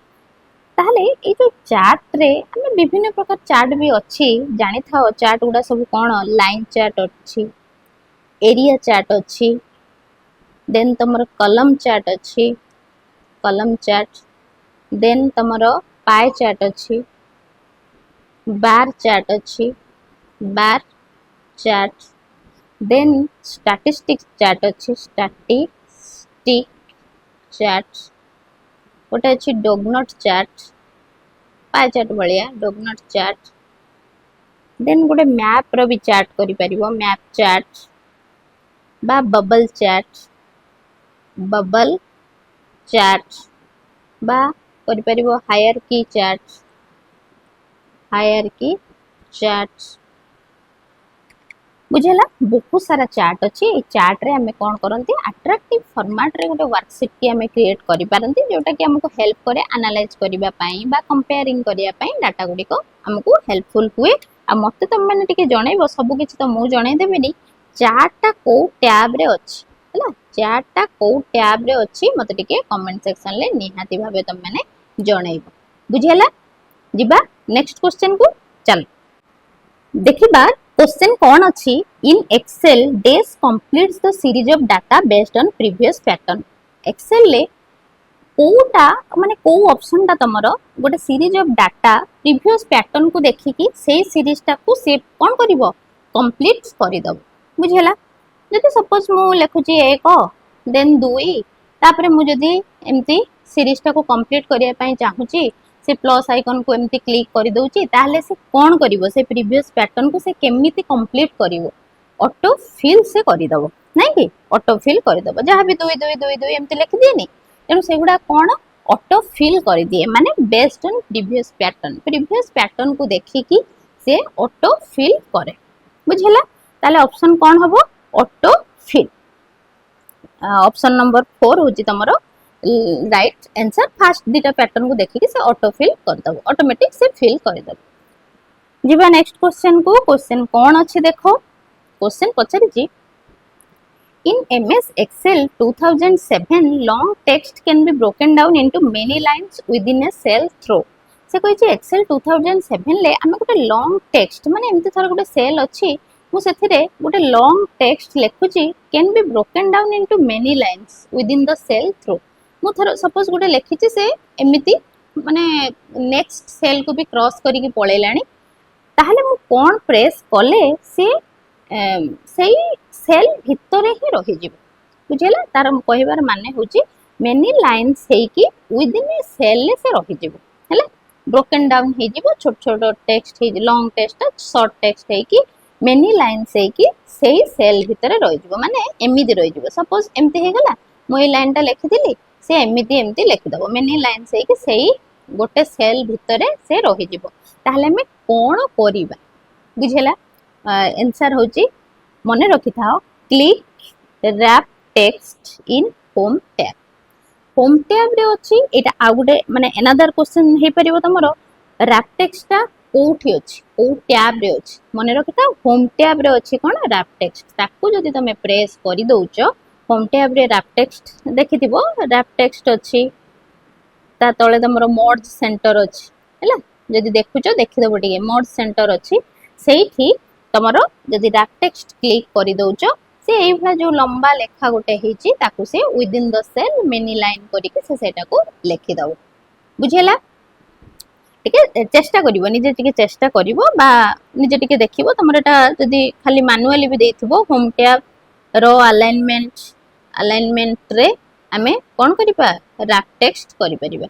ताहले ए जो चार्ट रे आमे विभिन्न प्रकार चार्ट भी अछि, जानि थाओ चार्ट गुडा सब कोन, लाइन चार्ट अछि, एरिया चार्ट अछि, देन तमर कलम चार्ट अच्छी, कलम चार्ट, देन तमर पाए चार्ट अच्छी, बार चार्ट अच्छी, bar chart, then statistics chart अच्छी, स्टैटिस्टिक चार्ट, गोटे अच्छी डोगनट चार्ट, पाए चार्ट भलिया डोगनट चार्ट, देन गोटे मैप रो भी चार्ट करि परिबो, मैप चार्ट बा बबल चार्ट, बबल चार्ट बा करि परिबो हायरार्की चार्ट, हायरार्की चार्ट, बुझेला बहुत सारा चार्ट अच्छी चार्ट रे हमें कौन करती अट्राक्टिव फॉर्मेट रे गोटे वर्कशीट की हमें क्रिएट करि पारंती जोटा कि हमको हेल्प करे एनालाइज करिबा पई बा कंपेयरिंग करिया पई डाटा गुडी को हमको हेल्पफुल हुए आ मते तुम माने टिके जणैबो सब किछि तो मु जणै देबिनी चार्ट टा को टैब रे अछि हला चार्ट टा को टैब रे अछि मते टिके कमेंट सेक्शन ले निहाती भाबे तुम माने जणैबो बुझेला जिबा नेक्स्ट क्वेश्चन को चल देखिबा क्वेश्चन कौन अच्छी in Excel days completes the series of data based on previous pattern Excel ले कोटा माने को ऑप्शन टा तमरो गोटे series of data previous pattern को देखिकी से सीरीज टा को से कौन करिवो कंप्लीट करि दब बुझेला जदि सपोज मु लेखुची 1 देन 2 तापरे मु जदि एम्ति सीरीज टा को कंप्लीट करिया पई चाहूची से प्लस आइकन को एमती क्लिक कर दउची ताहले से कोन करिवो से प्रीवियस पैटर्न को से केमिति कंप्लीट करिवो ऑटो फिल से करि दबो नै कि ऑटो फिल करि दबो जहां भी 2 2 2 2 एमती लिख दिएनी तेनु सेगुडा कोन ऑटो फिल कर दिए माने बेस्ड ऑन प्रीवियस पैटर्न को देखिकी से ऑटो फिल करे बुझला ताले ऑप्शन कोन हबो ऑटो फिल ऑप्शन नंबर 4 होची तमरो राइट आंसर फर्स्ट दीटा पैटर्न को देखिए से ऑटो फिल कर दबो ऑटोमेटिक से फिल कर दबो जीवा नेक्स्ट क्वेश्चन को क्वेश्चन कौन अच्छे देखो question पचारि ji in MS Excel 2007 long text can be broken down into many lines within a cell throw से कोइ जे Excel 2007 ले हमें गोटे long text माने एमती थर गोटे सेल अछि मु सेथिरे गोटे long text लेखुची can be broken down into many lines within the cell throw मु थर सपोज गोटे लेखिची से एमिति माने नेक्स्ट सेल को भी क्रॉस करी की पळेलाणी ताहले मु कोन प्रेस कले से सेई सेल भितरे ही रहि जिवो बुझेला तार कहिबार माने होची मेनी लाइन्स हेई की विद इन ए सेल ले से रहि जिवो हैला ब्रोकन डाउन हे जिवो छोट छोट टेक्स्ट हे लॉन्ग टेक्स्ट शॉर्ट टेक्स्ट हे की मेनी लाइन्स हे की सेई सेल भितरे रहि जिवो माने एमिति रहि जिवो सपोज एमति हे गला मु ए लाइन टा लिखि दिली से एमिति एमति लिखि दबो मेनी लाइन्स हे की सेई गोटे सेल भितरे से रहि जिवो ताहले हम कोन करिबा बुझेला आंसर होची मने रखि थाओ click wrap text in home tab रे अछि एटा आ गुटे माने अनदर क्वेश्चन हे परिबो तमरो रैप टेक्स्ट ता कोठी अछि ओ टैब रे अछि मने रखि थाओ होम टैब रे अछि कोन रैप टेक्स्ट ताकू जदि तमे प्रेस करि दउचो होम टैब रे रैप टेक्स्ट देखिथिबो रैप टेक्स्ट अछि ता तळे तमरो मोड सेंटर अछि हैला जदि देखुचो देखिदबो टिके मोड सेंटर अछि सेठी तमरो जदि रैप टेक्स्ट क्लिक करि दउचो से एई भला जो लंबा लेखा गोटे हेची ताकू से within the cell many line करी के से सेटा को लिखि दउ बुझेला टिके चेष्टा करिवो निजे टिके चेष्टा करिवो बा निजे टिके देखिवो तमरो एटा जदि खाली मैनुअली भी देथिबो होम टैब रो अलाइनमेंट रे हमें कोन करिपा रैप टेक्स्ट करि परिबा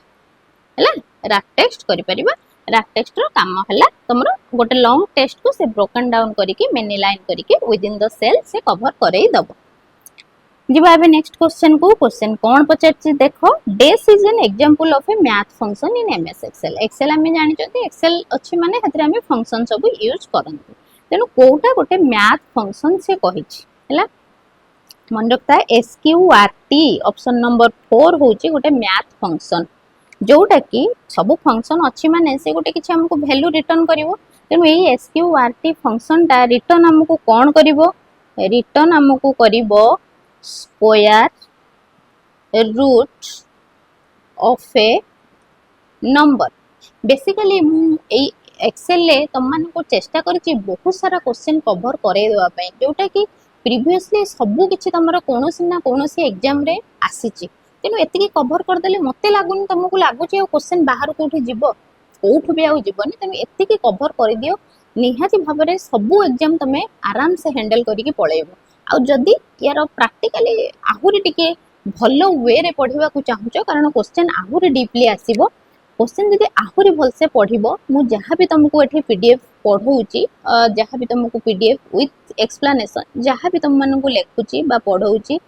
हैला रैप टेक्स्ट करि परिबा रैप टेक्स्ट रो काम हला तमरो गोटे लॉन्ग टेक्स्ट को से ब्रोकन डाउन करिके मेनी लाइन करिके विद इन द सेल से कवर करई दबो जिबा बे नेक्स्ट क्वेश्चन को क्वेश्चन कोन पचारछि देखो this is an example of a math function in MS Excel Excel हमें जानि छथि एक्सेल अछि माने हतरे हमें फंक्शन सब यूज करंती तेनु कोटा गोटे मैथ फंक्शन से कहिछि हला मन रखता है SQRT ऑप्शन नंबर 4 होछि गोटे मैथ फंक्शन जोटा कि सब फंक्शन अच्छी माने से गोटे किछि हमको वैल्यू रिटर्न करिवो तेनु एई SQRT फंक्शन ता रिटर्न हमको कोन करिवो रिटर्न हमको करिवो square root of a number basically मु एई एक्सेल ले तम मान को चेष्टा करछि बहुत सारा क्वेश्चन कवर करे देवा पई जोटा कि प्रीवियसली सबु किछि तमरो कोनोसी ना कोनोसी एग्जाम रे आसीछि तेनु एतिकी कवर कर देले मते लागुन तुमको लागुची आ क्वेश्चन बाहर कोठी जिवो कोठु भी आउ जिवोनी तेनु एतिकी कवर कर दियो निहाती भाबरे सबु एग्जाम तमे आराम से हैंडल करिके पळेबो आ जदी यार प्रैक्टिकली आहुरी टिके भलो वे रे पढिबा को चाहूचो कारण क्वेश्चन आहुरी डीपली आसीबो क्वेश्चन जदी आहुरी भलसे पढिबो मु जहां भी तुमको एठी पीडीएफ पढौची जहां भी तुमको पीडीएफ विथ एक्सप्लेनेशन जहां भी तुम मानन को लेखुची बा पढौची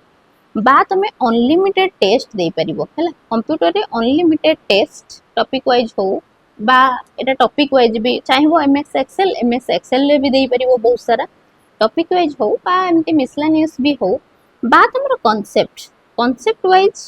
बा तमे अनलिमिटेड टेस्ट दे परिबो हैला कंप्यूटर रे अनलिमिटेड टेस्ट टॉपिक वाइज हो बा एटा टॉपिक वाइज भी चाहिबो MS Excel ले भी दे परिबो बहुत सारा टॉपिक वाइज हो बा एमती मिसलेनियस भी हो बा तुमर कॉन्सेप्ट वाइज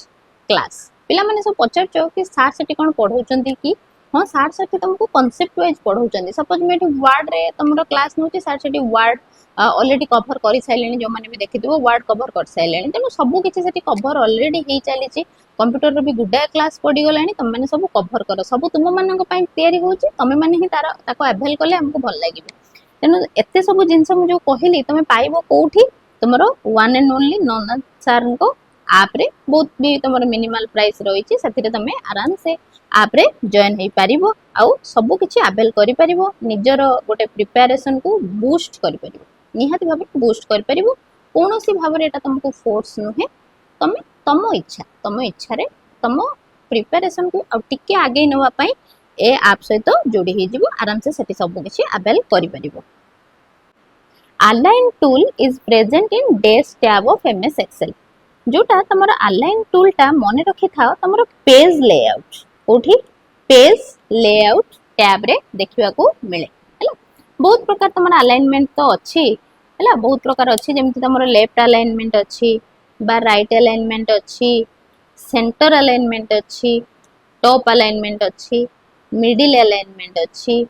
क्लास पिला माने सब पचारचो कि सार सेठी कोन पढौचंती कि हाँ सार सेठी तुमको कॉन्सेप्ट वाइज पढौचंती सपोज मैं एठी वर्ड रे तुमरो क्लास नउची सार सेठी वर्ड ऑलरेडी कवर कर साइलेनी जो माने भी देखिथिबो वर्ड कवर कर साइलेनी तेनु सब किछि सेठी कवर ऑलरेडी हे चलीची कंप्यूटर रो भी गुडा क्लास पड़ी गलानी तुम माने सब कवर कर सब तुम मानक पई तयारी होची तमे माने ही तार ताको अवेल करले हमको भल लागिबो तेनु एते सब जिंस मु जो कहली तमे पाइबो कोठी तुमरो one and only Nandan sir को आप रे बहुत भी तुमर मिनिमल प्राइस रही से तुम आराम से आप रे जॉइन हो पारिबो आउ सब किछि अवेल करि पारिबो निजर गोटे प्रिपरेशन को बूस्ट करि पारिबो निहाती भाबे बूस्ट करि पारिबो कोनोसी भाबरे एटा तुमको फोर्स नुहे तमे तम इच्छा रे तम प्रिपरेशन को आ टिके आगे नवा पई ए आप सहित जोड़ी हे जिवो आराम से सेठी सब किछि अवेल करि पारिबो align tool is present in desk tab of MS Excel जोटा तमर अलाइन टूल टा मन रखि थाओ तमर पेज लेआउट कोठी पेज लेआउट टैब रे देखिबा को मिले हैला बहुत प्रकार तमर अलाइनमेंट तो अछि हैला बहुत प्रकार अछि जेमति तमर लेफ्ट अलाइनमेंट अछि बा राइट अलाइनमेंट अछि सेंटर अलाइनमेंट अछि टॉप अलाइनमेंट अछि मिडिल अलाइनमेंट अछि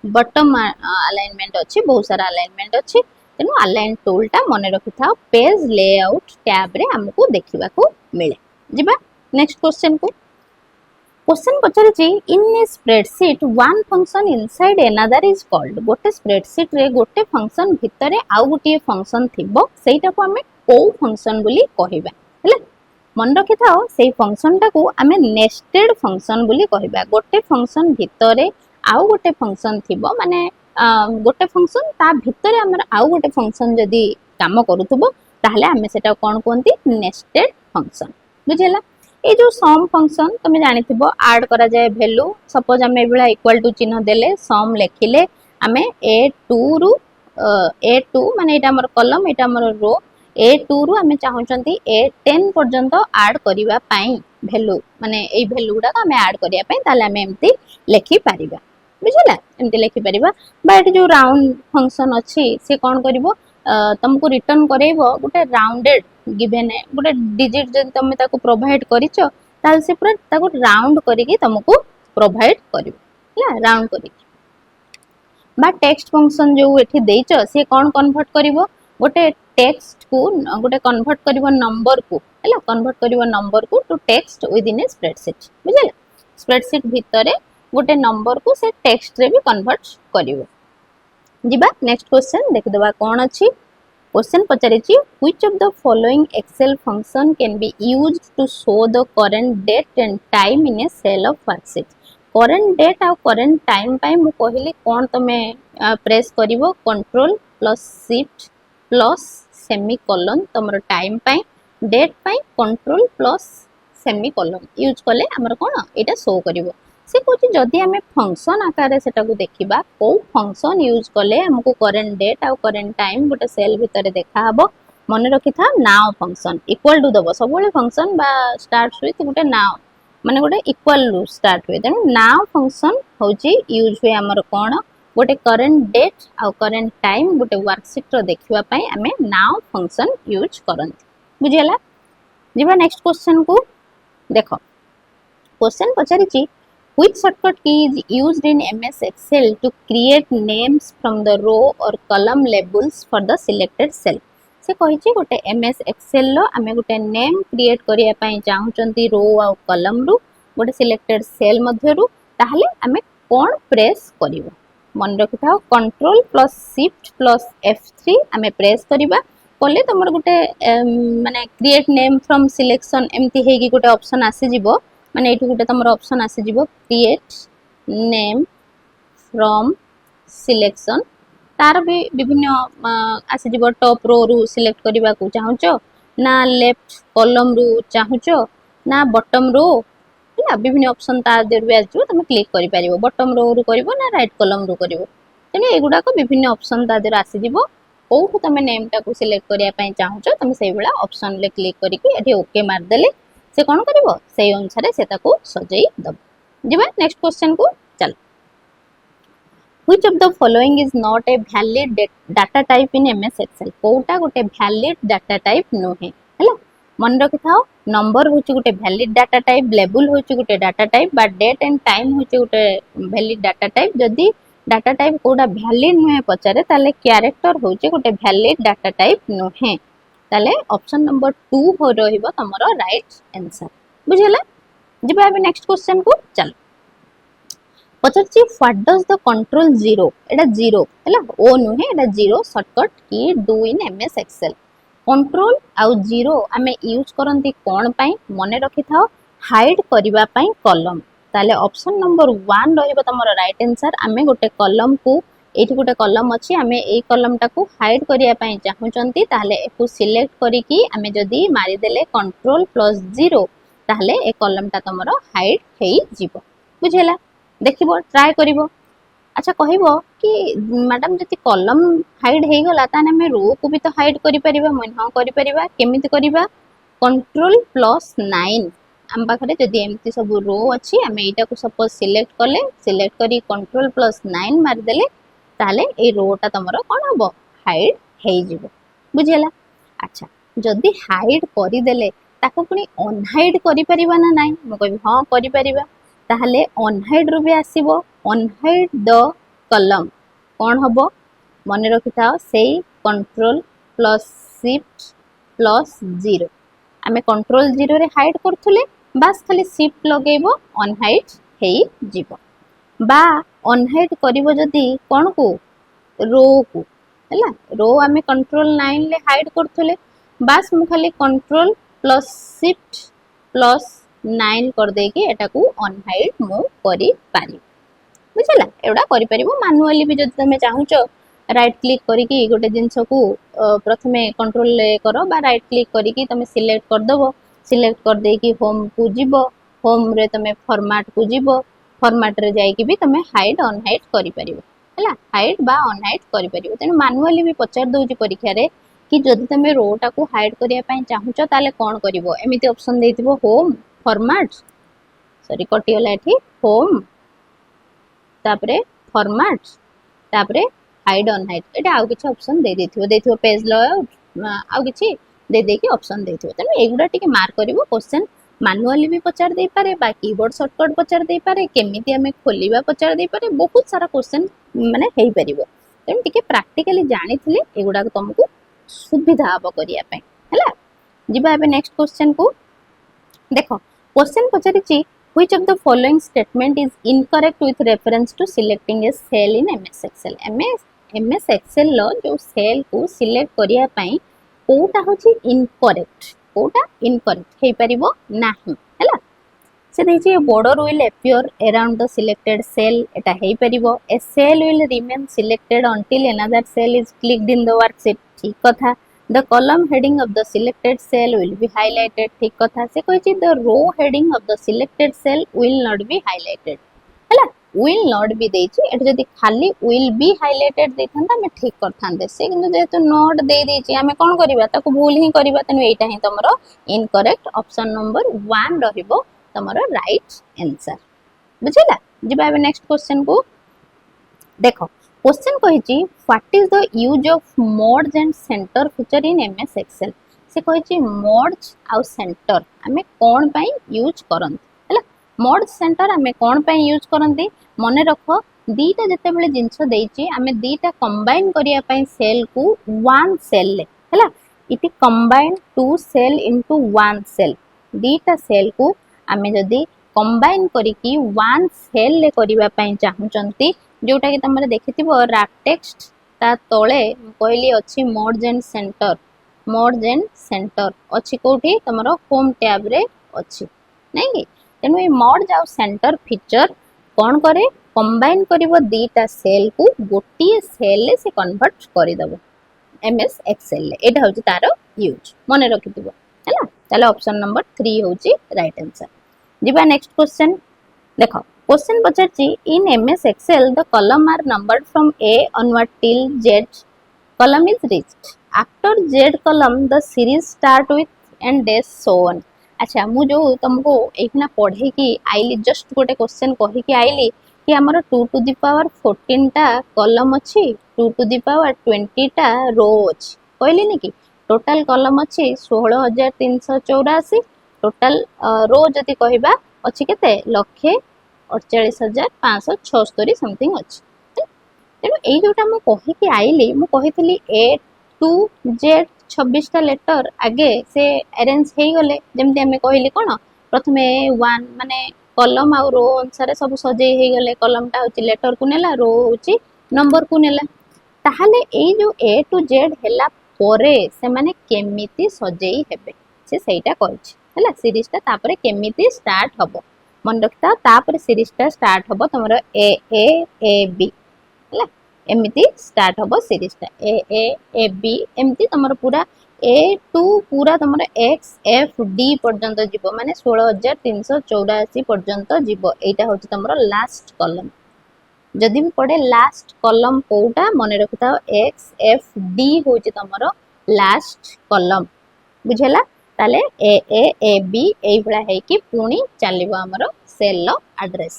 बॉटम अलाइनमेंट अछि बहुत सारा अलाइनमेंट अछि तेनु अलाइन टूल टा मन रखि था पेज लेआउट टैब रे हमको देखिबा को मिले जिबा नेक्स्ट क्वेश्चन को क्वेश्चन पचारे छी in a spreadsheet one function inside another is called गोटे स्प्रेडशीट रे गोटे फंक्शन भितरे आउ गोटे फंक्शन थिबो सेटा को हमें को फंक्शन बोली कहिबा हैला मन रखि थाओ सेई फंक्शन टा को हमें नेस्टेड फंक्शन बोली कहिबा गोटे फंक्शन भितरे आउ गोटे फंक्शन थिबो माने गोटे फंक्शन ता भितरे हमर आउ गोटे फंक्शन जदी काम करूथबो ताहले हमें सेटा कोन कोंती नेस्टेड फंक्शन बुझेला ए जो सम फंक्शन तुम जानिथिबो ऐड करा जाय वैल्यू सपोज हमें एबला इक्वल टू चिन्ह देले सम लेखिले हमें a2 रु a2 माने एटा हमर कॉलम एटा हमर रो a2 रु हमें चाहउचंती a10 पर्यंत ऐड करिवा पई वैल्यू माने ए वैल्यू गुडा हमें ऐड करिया पई ताले हमें एम्ति लेखि पारिबा बुझला एम्ति लेखि परिबा बा एट जो राउंड फंक्शन अछि से कोन करिवो तुमको रिटर्न करेइबो गोटे राउंडेड गिवन है गोटे डिजिट जदि तुम ताको प्रोवाइड करिचो ताल से पूरा ताको राउंड करिके तुमको प्रोवाइड करिवो या राउंड करिके बा टेक्स्ट फंक्शन जो एठी देइचो से कोन कन्वर्ट करिवो गोटे टेक्स्ट को गोटे कन्वर्ट करिवो नंबर को हैला कन्वर्ट करिवो नंबर को to text within a spreadsheet बुझला स्प्रेडशीट भितरे गोटे नंबर को से टेक्स्ट रे भी कन्वर्ट करिवो जिबा नेक्स्ट क्वेश्चन देख देबा कोन अछि क्वेश्चन पचारे छी which of the following Excel function can be used to show the current date and time in a cell of worksheet current date आ करंट टाइम पाई मु कहली कोन तमे प्रेस करिवो control plus shift plus semicolon तमरो time पाई date पाई कंट्रोल प्लस सेमीकोलन यूज कले हमर कोन एटा शो करिवो से कहछि जदि हमें फंक्शन आकार सेटा को देखिबा को फंक्शन यूज कले हमको करंट डेट आ करंट टाइम गोटे सेल भितर देखा हबो मन रखि था नाउ फंक्शन इक्वल टू दबो सब बेले फंक्शन बा स्टार्ट विथ गोटे नाउ माने गोटे इक्वल टू स्टार्ट हुए तेणु नाउ फंक्शन होची यूज हुए हमर कोन गोटे करंट डेट आ करंट टाइम गोटे वर्कशीट रो देखिबा पई हमें नाउ फंक्शन यूज करंती बुझियला जिबा नेक्स्ट क्वेश्चन को देखो क्वेश्चन पचारि छी which shortcut key is used in MS Excel to create names from the row or column labels for the selected cell से कहि छी गोटे MS Excel लो हमें गोटे नेम क्रिएट करिया पई चाहउचंती रो आ कॉलम रु गोटे सिलेक्टेड सेल मध्य रु ताहले हमें कोन प्रेस करिवो मन रखिथाओ control plus shift plus F3 हमें प्रेस करिबा कोले तमर गोटे माने क्रिएट नेम फ्रॉम सिलेक्शन एम्ति हेगी गोटे ऑप्शन आसी जिवो माने एठु गोटे तमर ऑप्शन आसी जिवो क्रिएट नेम फ्रॉम सिलेक्शन तार भी विभिन्न आसी जिवो टॉप रो रु सिलेक्ट करिबा को चाहउचो ना लेफ्ट कॉलम रु चाहउचो ना बॉटम रो ना विभिन्न ऑप्शन ता देर भी आजो तुम क्लिक करि परिबो बॉटम रो रु करिवो ना राइट कॉलम रु करिवो तने एगुडा को विभिन्न ऑप्शन ता देर आसी जिवो कोठु तमे नेम टा को सिलेक्ट करिया पई चाहउचो तुम सेई बेला ऑप्शन ले क्लिक करिके एठी ओके मार देले से कोन करिवो सेई अनुसार से ताको सजई दब जिबा नेक्स्ट क्वेश्चन को चल which of the following is not a valid data type in MS Excel कोटा गोटे वैलिड डाटा टाइप नुहे हैला मन रखि थाओ नंबर होची गोटे वैलिड डाटा टाइप लेबल होची गोटे डाटा टाइप बा डेट एंड टाइम होची गोटे वैलिड डाटा टाइप जदी डाटा टाइप कोडा वैलिड नुहे पचारे ताले कैरेक्टर होची गोटे वैलिड डाटा टाइप नुहे ताले ऑप्शन नंबर 2 हो रहिबो तमरो राइट आंसर बुझला जिबा अबे नेक्स्ट क्वेश्चन को चल पचारछि व्हाट डज द कंट्रोल 0 एटा 0 हैला ओ नुहे एटा 0 shortcut key do in MS Excel control आउ 0 आमे यूज करंती कोन पई मने रखि थाओ हाइड करिबा पई कॉलम ताले ऑप्शन नंबर 1 रहिबो तमरो राइट आंसर आमे गोटे कॉलम को एठी गोटे कॉलम अछि आमे ए कॉलम टाकू हाइड करिया पई चाहुचंती ताले एकु सिलेक्ट करी की आमे जदी मारी देले कंट्रोल प्लस 0 ताले ए कॉलम ता तमरो हाइड हेई जिवो बुझेला देखिबो ट्राई करिवो अच्छा कहिबो कि मैडम जति कॉलम हाइड हेई गला ताने हमें रो को भी तो हाइड करि परिबा मन हां करि परिबा केमिति करिबा कंट्रोल प्लस 9 हम पाखरे जदी एमती सब रो अछि हमें एटा को सपोज सिलेक्ट करले सिलेक्ट करी कंट्रोल प्लस 9 मार देले ताले ए रोटा तमरो कोन हबो हाइड हेई जिवो बुझेला अच्छा जदी हाइड करि देले ताको पुनी अनहाइड करि परिबा ना नाही म कहबी हां करि परिबा ताहले अनहाइड रो भी आसीबो अनहाइड द कॉलम कोन हबो मने रखि थाओ सेई कंट्रोल प्लस शिफ्ट प्लस 0 आमे कंट्रोल 0 रे हाइड करथुले बस खाली शिफ्ट लगेबो अनहाइड हेई जिवो बा अनहाइड करिवो जदी कोन को रो को हैला रो आमे कंट्रोल 9 ले हाइड करथुले बस मु खाली कंट्रोल प्लस शिफ्ट प्लस 9 कर दे कि एटा को अनहाइड मु करि पारि बुझला एवडा करि परिबो मैनुअली भी जदी तमे चाहुचो राइट क्लिक करी कि गोटे जिंस को प्रथमे कंट्रोल ले करो बा राइट क्लिक करी कि तमे सिलेक्ट कर दबो सिलेक्ट कर दे कि होम को जिवो होम रे तमे फॉर्मेट को जिवो फॉर्मेट रे जाई कि भी तमे हाइड अनहाइड करि परिबो हैला हाइड बा अनहाइड करि परिबो तेन मैनुअली भी पचार दोजी परीक्षा रे कि जदी तमे रो टा को हाइड करिया पई चाहुचो ताले कोन करिवो एमिति ऑप्शन देथिबो होम फॉर्मेट सॉरी कटियोला एठी होम तापरे फॉर्मेट तापरे हाइड अनहाइड एटा आउ किछ ऑप्शन देथिबो पेज लेआउट आउ किछ दे दे के ऑप्शन देथिबो तने एगुडा टिके मार्क करिवो क्वेश्चन मैनुअली भी पचार दे पारे बा कीबोर्ड शॉर्टकट पचार दे पारे केमिति हमें खोलिबा पचार दे पारे बहुत सारा क्वेश्चन माने हेई परिबो तने टिके प्रैक्टिकली जानिथिले एगुडा को तुमको सुविधा हबो करिया पई हैला जिबा एबे नेक्स्ट क्वेश्चन को देखो क्वेश्चन पचारिची which of the following statement is incorrect with reference to selecting a cell in MS Excel MS Excel लो जो cell को select करिया पई कोटा होची incorrect कोटा incorrect हे परिबो नाही हैला से देखिए border will appear around the selected cell Etah hey परिबो a cell will remain selected until another cell is clicked in the worksheet ठीक कथा the column heading of the selected cell will be highlighted ठीक कथा से कहछि the row heading of the selected cell will not be highlighted हैला will not be देछि एटा जदी खाली will be highlighted देखंता मैं ठीक करथांदे से किंतु जेतु not दे देछि हमें कोन करिबा ताको भूल ही करिबा तने एटा ही तमरो इनकरेक्ट ऑप्शन नंबर 1 रहिबो तमरो राइट आंसर बुझिला जिबा नेक्स्ट क्वेश्चन को देखो क्वेश्चन कहिछि what is the use of merge and centre feature in MS Excel से कहिछि मर्ज आउ सेंटर हमें कोन पई यूज करन हैला मर्ज सेंटर हमें कोन पई यूज करनती मने रखो दीटा जते बेले जिंस देछि हमें दीटा कंबाइन करिया पई सेल को वन सेल ले हैला इति combine two cell into one cell दीटा सेल को हमें जदी कंबाइन करी की वन सेल ले करिवा पई चाहुचंती जोटा कि तुम देखिथिबो रैप टेक्स्ट ता तळे कहली अछि मर्ज एंड सेंटर अछि कोठी तमरो होम टैब रे अछि नै कि तेनु ए मर्ज आ सेंटर फीचर कोन करे कंबाइन करिवो दीटा सेल को गोटिए सेल ले से कन्वर्ट करि दबो एमएस एक्सेल ले एटा होछि तारो यूज मने रखिथिबो हैला ताले ऑप्शन नंबर 3 होछि राइट आंसर जिबा नेक्स्ट क्वेश्चन देखो क्वेश्चन पचारछि in MS Excel the column are numbered from A onward till z column is reached after z column the series start with and dash so on अच्छा मु जो तुमको एकना पढ़े कि आइली जस्ट गोटे क्वेश्चन कहि कि आइली कि आमर 2 टू दी पावर 14 टा कॉलम अच्छी 2 टू दी पावर 20 टा रो अच्छी कहली कि टोटाल कॉलम अच्छी 16,384 टोटाल रो जदि कहबा अच्छी केते लक्षे 48,576 समथिंग अच्छी तेणु यही जोटा मुझे आईली मुझे ए टू जेड 26टा लेटर आगे से अरेंज हो गले जमती आम कहली कौन प्रथम वन माने कलम आ रो अनुसार सब सजे हो गले कलमटा हूँ लेटर को नेला रो हूँ नंबर को नेला ताहले एई जो ए टू जेड हैला परे से माने केमिति सजेई हेबे से सेटा कहछि हैला सीरीजटा तापरे केमिति स्टार्ट हबो मन रखता तापरे सीरीजटा स्टार्ट हबो तमरो ए बी हैला एमिति स्टार्ट हबो सीरीजटा ए बी एमिति तमरो पूरा ए टू पूरा तुम एक्स एफ डी पर्यंत जीव माने 16,384 पर्यंत जीव एटा हूँ तुम लास्ट कलम जदि भी पड़े लास्ट कलम कोटा मन रखिथा एक्स एफ डी हूँ तुम लास्ट कलम बुझेला ताले ए बी ए भला है कि पुणी चलिबो हमरो सेल एड्रेस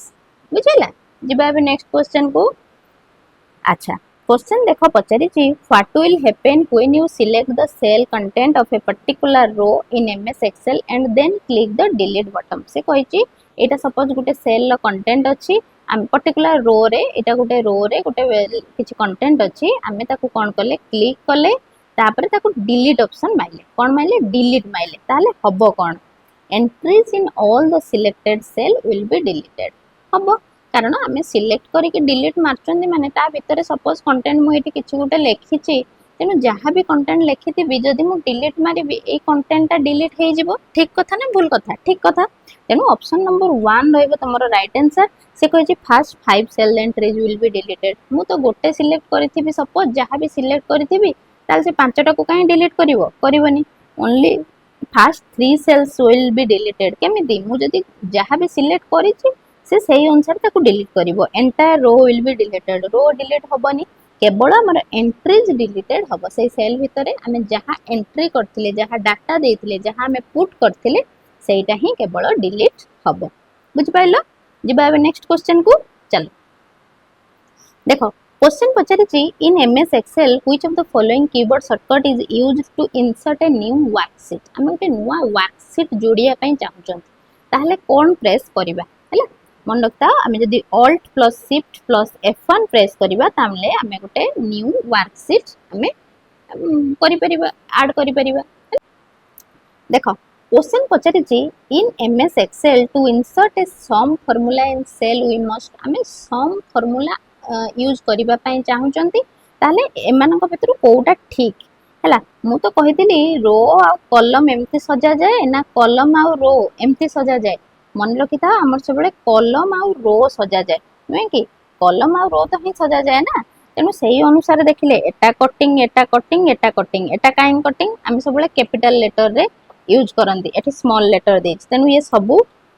बुझेला जिबा अब नेक्स्ट क्वेश्चन को अच्छा क्वेश्चन देखो पचारि what will happen when you select the cell content of a particular row in MS Excel and then click the delete button से कहिछि एटा सपोज गोटे सेल रो कंटेंट अछि आम पर्टिकुलर रो रे एटा गोटे रो रे गोटे किछि कंटेंट अछि आमे ताकू कोन करले क्लिक करले तापर ताकू डिलीट ऑप्शन माइले कोन माइले डिलीट माइले ताले हबो कोन entries in all the selected cell will be deleted हबो कारण आम सिलेक्ट करके डिलीट मार्चंदी माने ता भितर सपोज कंटेंट मु एठी किछि गोटे लेखिछि तेनु जहाँ भी कंटेंट लेखिथिबि जदि मु डिलीट मारिबि ए कंटेंटटा डिलीट हो जिवो ठीक कथा ना भूल कथा ठीक कथा तेनु ऑप्शन नंबर 1 रहइबो तमरो राइट आंसर से कहिछि first 5 cell entries will be deleted मु तो गोटे सिलेक्ट करिथिबि सपोज जहाँ भी सिलेक्ट करिथिबि ताल से पांचटा को काहे डिलीट करिवो करिवोनी only first 3 cells will be deleted केमिति मु जदि जहाँ भी सिलेक्ट करिछि से सही अनुसार ताको डिलीट करिवो entire row will be deleted row delete होबनी केवल हमर एंट्रीज डिलीटेड होबो से सेल भितरे आमे जहाँ एंट्री करथिले जहाँ डाटा देथिले जहाँ आमे पुट करथिले सेटा ही केवल डिलीट होबो बुझ पाइलो जिबा नेक्स्ट क्वेश्चन को चलो देखो क्वेश्चन पचारिछि in MS Excel which of the following keyword shortcut is used to insert a new worksheet आमे गोटे नुवा वर्कशीट जोड़िया पई चाहउछन ताहले कोन प्रेस करबा हैला मन रखता आम जदि alt plus shift plus F1 press करबा तामले आमे गोटे न्यू वर्कशीट आमे करि परिबा ऐड करि परिबा देखो क्वेश्चन पचारिछि in MS Excel to insert a sum formula in cell we must आमे सम फार्मूला यूज करबा पई चाहउचंती ताले एमानक भितर कोउटा ठीक हैला मु तो कहितली रो आ कॉलम एमती सजा जाए ना कॉलम आ रो एमती सजा जाए मन रखी था आमर सब कलम आ रो सजा जाए नुहे कि कलम आ रो तो ही सजा जाए ना तेणु से अनुसार देखिले एटा कटिंग एटा कटिंग एटा कटिंग एटा काइन कटिंग आम सब कैपिटल लेटर रे यूज करंती एठी स्मॉल लेटर दे तेणु ये सब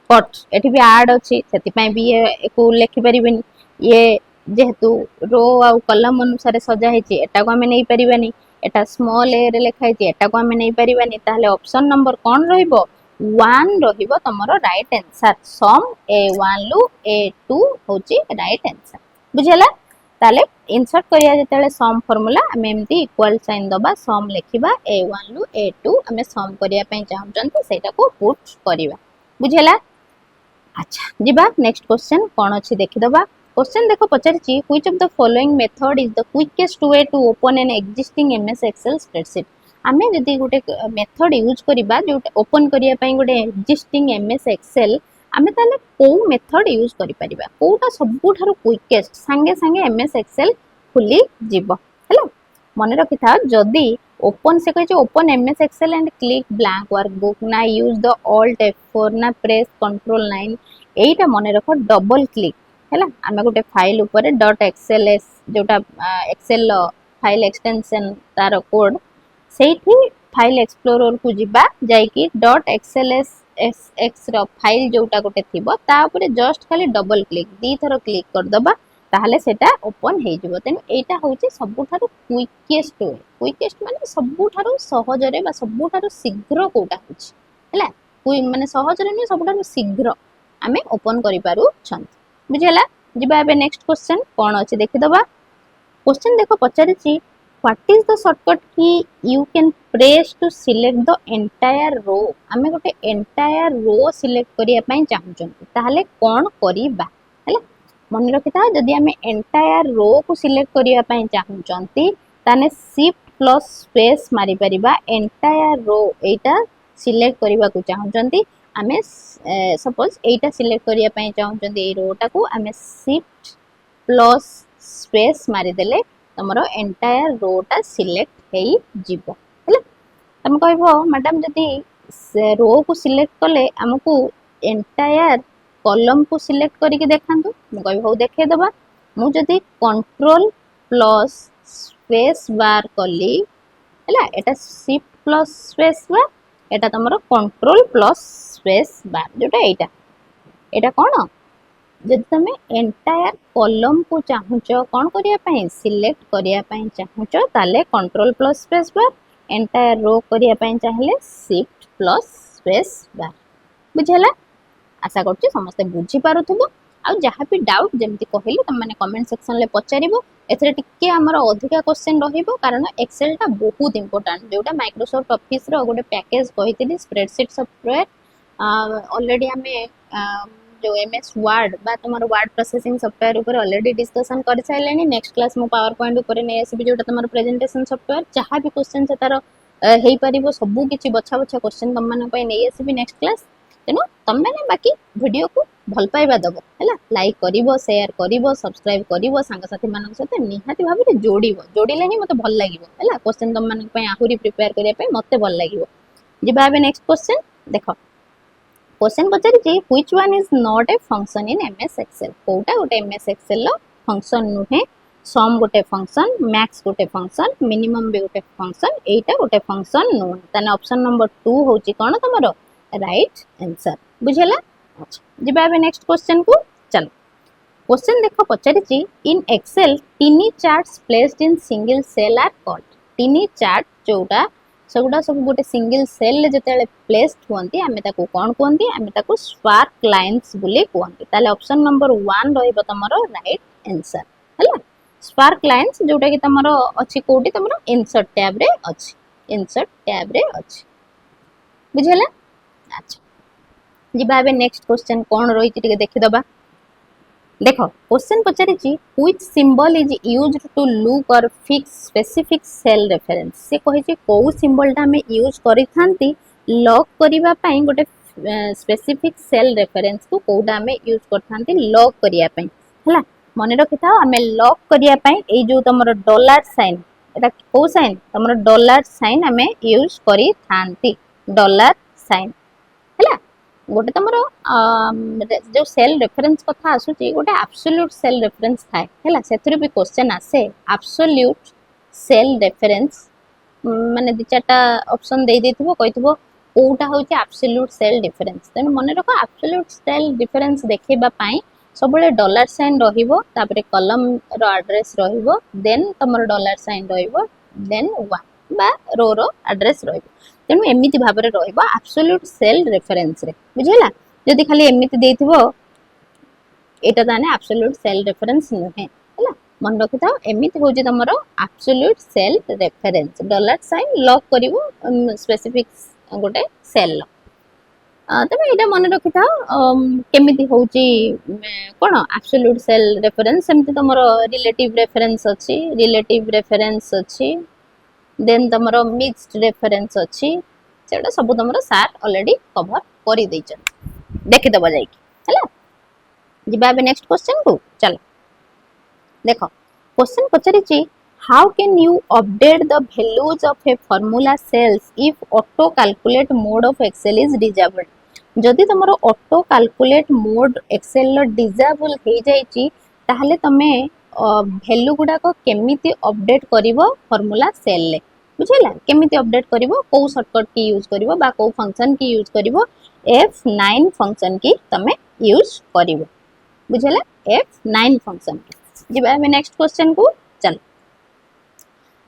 कट एठी भी ऐड अछि सेति पय भी ये को लिखि परिबेनी ये जेहेतु रो आ कलम अनुसार सजा हेछि एटा को हमें नै परिबानी एटा स्मॉल ए रे लिखा हेछि एटा को हमें नै परिबानी ताहले ऑप्शन नंबर कोन रहइबो 1 रहिबो तमरो राइट आंसर सम A1 लु A2 होची राइट आंसर बुझला ताले इंसर्ट करिया जतेले सम फार्मूला हम एमती इक्वल साइन दबा सम लिखिबा A1 लु A2 हमें सम करिया पई चाहउचंती सेटा को पुट करिवा बुझला अच्छा जिबा नेक्स्ट क्वेश्चन कोन अछि देखि दबा क्वेश्चन देखो पचारिछि which of the following method is the quickest way to open an existing MS Excel spreadsheet आमे जदि गोटे मेथड यूज करिबा जो ओपन करिया पई गोटे एक्जिस्टिंग एमएस एक्सेल आमे ताले को मेथड यूज करि परिबा कोटा सबुठारो क्विकेस्ट संगे संगे एमएस एक्सेल खुली जिवो हैला मन रखि था जदि ओपन से कहि open MS Excel and click blank workbook ना यूज द ऑल्ट F4 ना प्रेस कंट्रोल 9 एटा मन रखो डबल क्लिक हैला आमे गोटे फाइल ऊपर .xls जोटा एक्सेल फाइल एक्सटेंशन तार कोड सेठी फाइल एक्सप्लोरर को जिबा जाइकी .xlsx रो फाइल जोटा गोटे थिबो ता ऊपर जस्ट खाली डबल क्लिक दी थरो क्लिक कर दबा ताहले सेटा ओपन हे जिवो तेनु एटा होची सबुठारो क्विकेस्ट वे क्विकेस्ट माने सबुठारो सहज रे बा सबुठारो शीघ्र कोटा होची हैला माने सहज रे नै सबुठारो शीघ्र आमे ओपन करि पारु छन बुझला जिबा एबे नेक्स्ट क्वेश्चन कोन अछि देखि दबा क्वेश्चन देखो पचारिछि what is the shortcut key you can press to select the entire row आमे गोटे एंटायर रो सिलेक्ट करिया पई चाहूचंती ताहले कोन करिबा हैला मन रखिता जदि आमे एंटायर रो को सिलेक्ट करिया पई चाहूचंती ताने शिफ्ट प्लस स्पेस मारी परिबा एंटायर रो एटा सिलेक्ट करिबा को चाहूचंती आमे सपोज एटा सिलेक्ट करिया पई चाहूचंती ए रो टा को आमे शिफ्ट प्लस स्पेस मारी देले तमरो एंटायर रो टा सिलेक्ट हेई जिवो हैला तम कहबो मैडम जदि रो को सिलेक्ट कले हमकु एंटायर कॉलम को सिलेक्ट करके देखांतु मु कहबो हो देखे दबा मु जदि कंट्रोल प्लस स्पेस बार कली हैला एटा शिफ्ट प्लस स्पेस बार एटा तमरो कंट्रोल प्लस स्पेस बार जोटा एटा कोन जब तुम एंटायर कॉलम को चाहूच कौन करिया सिलेक्ट करिया चाहूच ताले control plus space bar entire row करिया चाहिले शिफ्ट प्लस स्पेस बार बुझला आशा करछि समस्त बुझी पारुथबो आ जहाँ भी डाउट जमती कहली तुम मैंने कमेंट सेक्शन ले पचारिबो एथरे टिके हमर अधिका क्वेश्चन रहिबो कारण एक्सेल टा बहुत इंपोर्टेंट जोटा माइक्रोसॉफ्ट ऑफिस रो गोटे पैकेज कहितली स्प्रेडशीट सॉफ्टवेयर ऑलरेडी हमें जो एमएस वर्ड बा तुम वर्ड प्रोसेसिंग सॉफ्टवेयर ऊपर ऑलरेडी डिस्कशन कर सारे नेक्स्ट क्लास मु पावर पॉइंट ऊपर नहीं आसबि जोटा तुम प्रेजेंटेशन सॉफ्टवेयर जहाँ भी क्वेश्चन से तार हेई परिबो सबु किछि बछा बछा क्वेश्चन तुम मन पई नहीं आसबि नेक्स्ट क्लास तेनो तुम मैंने बाकी वीडियो को भल पाइबा दबो हैला लाइक करिवो शेयर करिवो सब्सक्राइब करिवो संग साथी मानक साथे निहाती भाबे जोड़िले ही मते भल लागिवो हैला क्वेश्चन तुम मन पई आहुरी प्रिपेयर करिया पई मते भल लागिवो जिबा एबे नेक्स्ट क्वेश्चन देखो क्वेश्चन पचारि which one is not a function in MS Excel कोटा गोटे एमएस एक्सेल लो फंक्शन नुहे सम गोटे फंक्शन मैक्स गोटे फंक्शन मिनिमम भी गोटे फंक्शन एटा गोटे फंक्शन नुहे तने ऑप्शन नंबर 2 होची कोन तमरो राइट आंसर बुझला अच्छा जिबा एबे नेक्स्ट क्वेश्चन को चलो क्वेश्चन देखो पचारि in Excel tiny charts placed in single cell are called tiny chart जोटा सगुडा सब गोटे सिंगल सेल ले जते प्लेस्ड होंती आमे ताको कोन कोंती आमे ताको स्पार्क लाइन्स बोली कोंती ताले ऑप्शन नंबर 1 रहइबो तमरो राइट आंसर हला स्पार्क लाइन्स जोटा कि तमरो अछि कोठी तमरो इंसर्ट टैब रे अछि इंसर्ट टैब रे अछि बुझला अच्छा जिबा एबे नेक्स्ट क्वेश्चन कोन रही टिके देखि दबा देखो क्वेश्चन पचारि which symbol is used to lock और फिक्स स्पेसिफिक सेल रेफरेंस से कहि को सिंबल टा हमें यूज करि थांती लॉक करिबा पई गोटे स्पेसिफिक सेल रेफरेंस को कोडा हमें यूज कर थांती लॉक करिया पई हला मने रखिथा हमें लॉक करिया पई ए जो तमरो डॉलर साइन एटा को साइन तमरो डॉलर साइन हमें यूज करि थांती डॉलर साइन हला गोटे तमरो जो सेल रेफरेंस कथा आसुची गोटे एब्सोल्यूट सेल रेफरेंस थाए हैला सेथरे भी क्वेश्चन आसे एब्सोल्यूट सेल रेफरेंस माने दि चारटा ऑप्शन दे देथिबो कहिथिबो कोटा होची एब्सोल्यूट सेल डिफरेंस तेन मन रखो एब्सोल्यूट सेल डिफरेंस देखैबा पई सबले डॉलर साइन रहिबो तापरे कॉलम रो एड्रेस रहिबो देन तमरो डॉलर साइन रहिबो देन 1 बा रो रो एड्रेस रहिबो तेणु एमिति भाव में रहिबा एब्सोल्यूट सेल रेफरेंस रे बुझला जदि खाली एमिति देथिबो एटा ताने एब्सोल्यूट सेल रेफरेंस नहे हला मन रखिथाओ एमिति होजी तमरो absolute cell reference dollar sign lock करिवो स्पेसिफिक गोटे सेल तबे एटा मन रखिथाओ केमिति होची कोन एब्सोल्यूट सेल रेफरेंस सेमति तमरो रिलेटिव रेफरेंस अछि देन तमरो मिक्स्ड रेफरेंस अछि सेटा सब तमरो सार ऑलरेडी कवर करि दैछन देखि दबा जाई हैला जिबा बे नेक्स्ट क्वेश्चन को चलो देखो क्वेश्चन पचारि how can you update the values of a formula cells if auto calculate mode of Excel is disabled जदि तमरो ऑटो कैलकुलेट मोड एक्सेल लो डिसेबल हे जाईची ताहले तमे वैल्यू गुडा को केमिति अपडेट करिवो फार्मूला सेल ले बुझला केमिति अपडेट करिवो को शॉर्टकट की यूज करिवो बा को फंक्शन की यूज करिवो F9 फंक्शन की तमे यूज करिवो बुझला F9 फंक्शन की जिबा हम नेक्स्ट क्वेश्चन को चल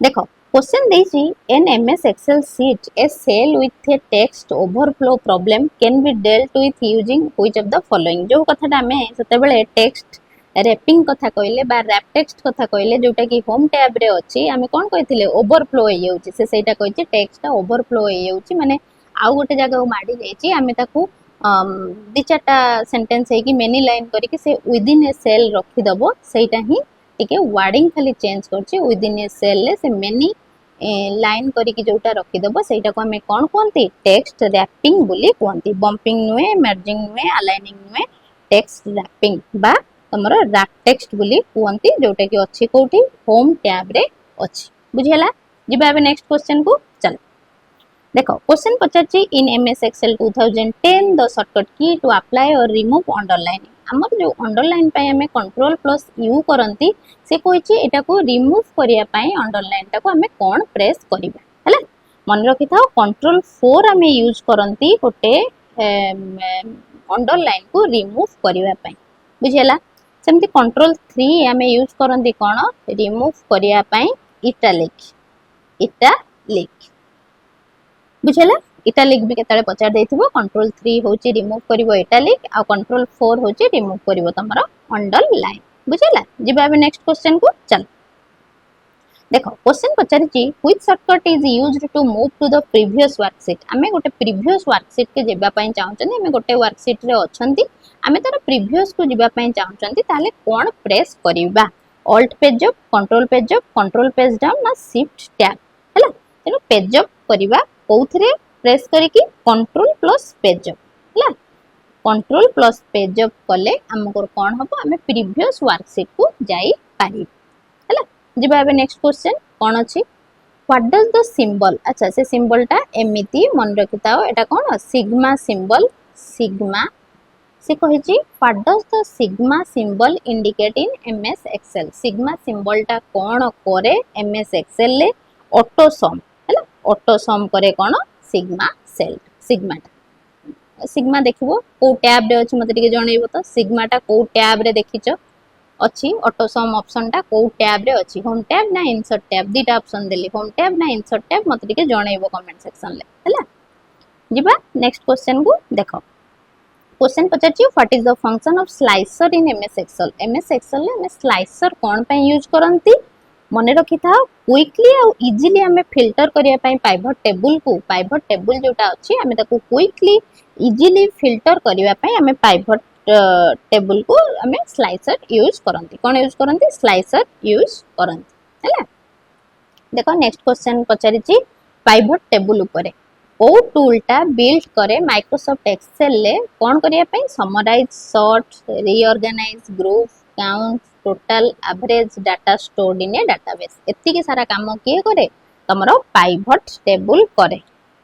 देखो क्वेश्चन देछि an MS Excel sheet a cell with a text overflow problem can be dealt with using which of the following जो कथाटा हमें सते बेले टेक्स्ट रैपिंग कथा कहले बा रैप टेक्स्ट कथा कहले जोटा कि होम टैब रे अछि आमे कोन कहिथिले ओवरफ्लो हे जाउची से सेटा कहिछि टेक्स्ट ओवरफ्लो हे जाउची माने आउ गोटे जगह माडी जाइछि आमे ताकू दी चारटा सेंटेंस है कि मेनी लाइन करके से विदिन ए सेल रखी दबो सेटा ही टिके वर्डिंग खाली चेंज करछि विदिन ए सेल ले से मेनी लाइन करके जोटा रखी दबो सेटा को हमें कोन कोनती टेक्स्ट रैपिंग बोली कोनती बम्पिंग नुए मर्जिंग नुए अलाइनिंग नुए टेक्स्ट रैपिंग बा तमरो रैप टेक्स्ट बोली कोनती जोटा कि अछि कोठी होम टैब रे अछि बुझियला जिबा अब नेक्स्ट क्वेश्चन को चल देखो क्वेश्चन पचाची in MS Excel 2010 the shortcut key to apply और रिमूव अंडरलाइनिंग हमर जो अंडरलाइन पय हमें कंट्रोल प्लस यू करंती से कोइची एटा को रिमूव करिया पय अंडरलाइन टा को हमें कोन प्रेस करिबा हला मन रखि थाओ कंट्रोल 4 हमें यूज करंती गोटे अंडरलाइन को रिमूव करिया पय बुझियला सेमती कंट्रोल 3 हमें यूज करंती कोन रिमूव करिया पय इटालिक बुझला इटालिक भी केतले पचार देथिबो कंट्रोल 3 होची रिमूव करिवो इटालिक आ कंट्रोल 4 होची रिमूव करिवो तमरो अंडरलाइन बुझला जिबा अब नेक्स्ट क्वेश्चन को चल देखो क्वेश्चन पचारची which shortcut is used to move to the previous worksheet हमें गोटे प्रीवियस वर्कशीट के जेबा पय चाहउचनी हमें गोटे वर्कशीट रे अछंती हमें तार प्रीवियस को जेबा पय चाहउचंती ताले कोन प्रेस करिबा alt page up control page down ना शिफ्ट टैब हैला तेनो पेज अप करिबा कोथरे प्रेस करिकी कंट्रोल प्लस पेज अप हैला कंट्रोल प्लस पेज अप कले हमको कोन हबो हमें प्रीवियस वर्कशीट को जाई पारी हैला जिबा अब नेक्स्ट क्वेश्चन कोन अछि व्हाट डज द सिंबल अच्छा से सिंबल टा एमिति मन रखिताओ एटा कोन सिग्मा सिंबल सिग्मा से कहिची what does the sigma symbol indicate in MS Excel sigma symbol टा कोन करे एमएस एक्सेल ले ऑटो सम हैला ऑटो सम करे कोन सिग्मा सेल सिग्मा देखिबो को टैब रे अछि मते टिके जणैबो तो सिग्मा टा को टैब रे देखिचो अछि ऑटो सम ऑप्शन टा को टैब रे अछि होम टैब ना इंसर्ट टैब दीटा ऑप्शन देली होम टैब ना इंसर्ट टैब मते टिके जणैबो कमेंट सेक्शन ले हैला जिबा नेक्स्ट क्वेश्चन को देखो क्वेश्चन पचाची what is the function of slicer in MS Excel ले हमें स्लाइसर कोन पे यूज करंती मने रखि था क्विकली और इजीली हमें फिल्टर करिया पई पाइवट टेबल जोटा अछि हमें ताको क्विकली इजीली फिल्टर करिया पई हमें पाइवट टेबल को हमें स्लाइसर यूज करंती कोन यूज करंती स्लाइसर यूज करंती हैला देखो नेक्स्ट क्वेश्चन पचारिची पाइवट टेबल ऊपर ओ टूल टा बिल्ड करे माइक्रोसॉफ्ट एक्सेल ले कोन करिया पई summarize sort reorganize group count total average data stored in a database एति के सारा काम किए करे तमरो पाइवट टेबल करे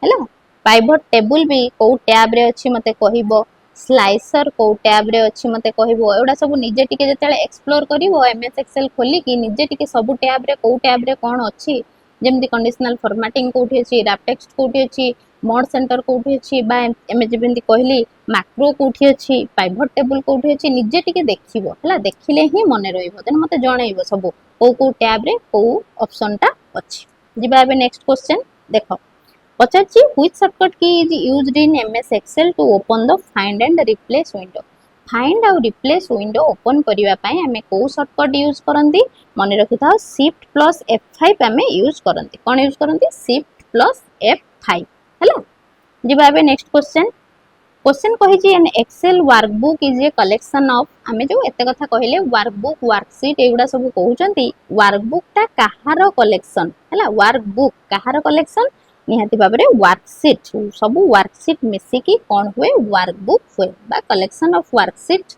हैला पाइवट टेबल भी को टैब रे अछि मते कहिबो स्लाइसर को टैब रे अछि मते कहिबो एडा सब निजे टिके जतेले एक्सप्लोर करिवो एमएस एक्सेल खोली कि निजे टिके सब टैब रे को टैब रे कोन अछि जेमति कंडीशनल फॉर्मेटिंग कोठी अछि रैप टेक्स्ट कोठी अछि मोड सेंटर कोठी अछि बा एमे जेबंती कहली मैक्रो कोठी अछि पाइवट टेबल कोठी अछि निजे टिके देखिबो हला देखिले ही मने रहिबो तने मते जणैबो सब को टैब रे को ऑप्शन टा अछि जिबा बे नेक्स्ट क्वेश्चन देखो पचाची which shortcut key is used in MS Excel to open the find and replace window find और रिप्लेस विंडो ओपन करिवा पई हमें को शॉर्टकट यूज करंती मने रखिथा शिफ्ट प्लस F5 हमें यूज करंती कोन यूज करंती शिफ्ट प्लस F5 हैला जिबा बे नेक्स्ट क्वेश्चन कहिची an Excel workbook is a collection of हमें जो एते कथा कहिले वर्कबुक वर्कशीट एगुडा सब कहउचंती वर्कबुक ता कहारो कलेक्शन हैला वर्कबुक कहारो कलेक्शन निहाती बाबरे वर्कशीट सब वर्कशीट मिसी की कोन हुए वर्कबुक हुए बा कलेक्शन ऑफ वर्कशीट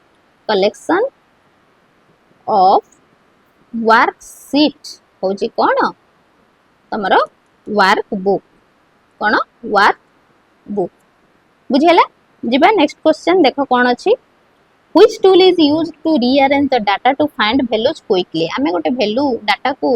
होची कोन तमरो वर्कबुक कोन वर्कबुक बुझेला जिबा नेक्स्ट क्वेश्चन देखो कोन अछि which tool is used to rearrange the data to find values quickly हमें गोटे वैल्यू डाटा को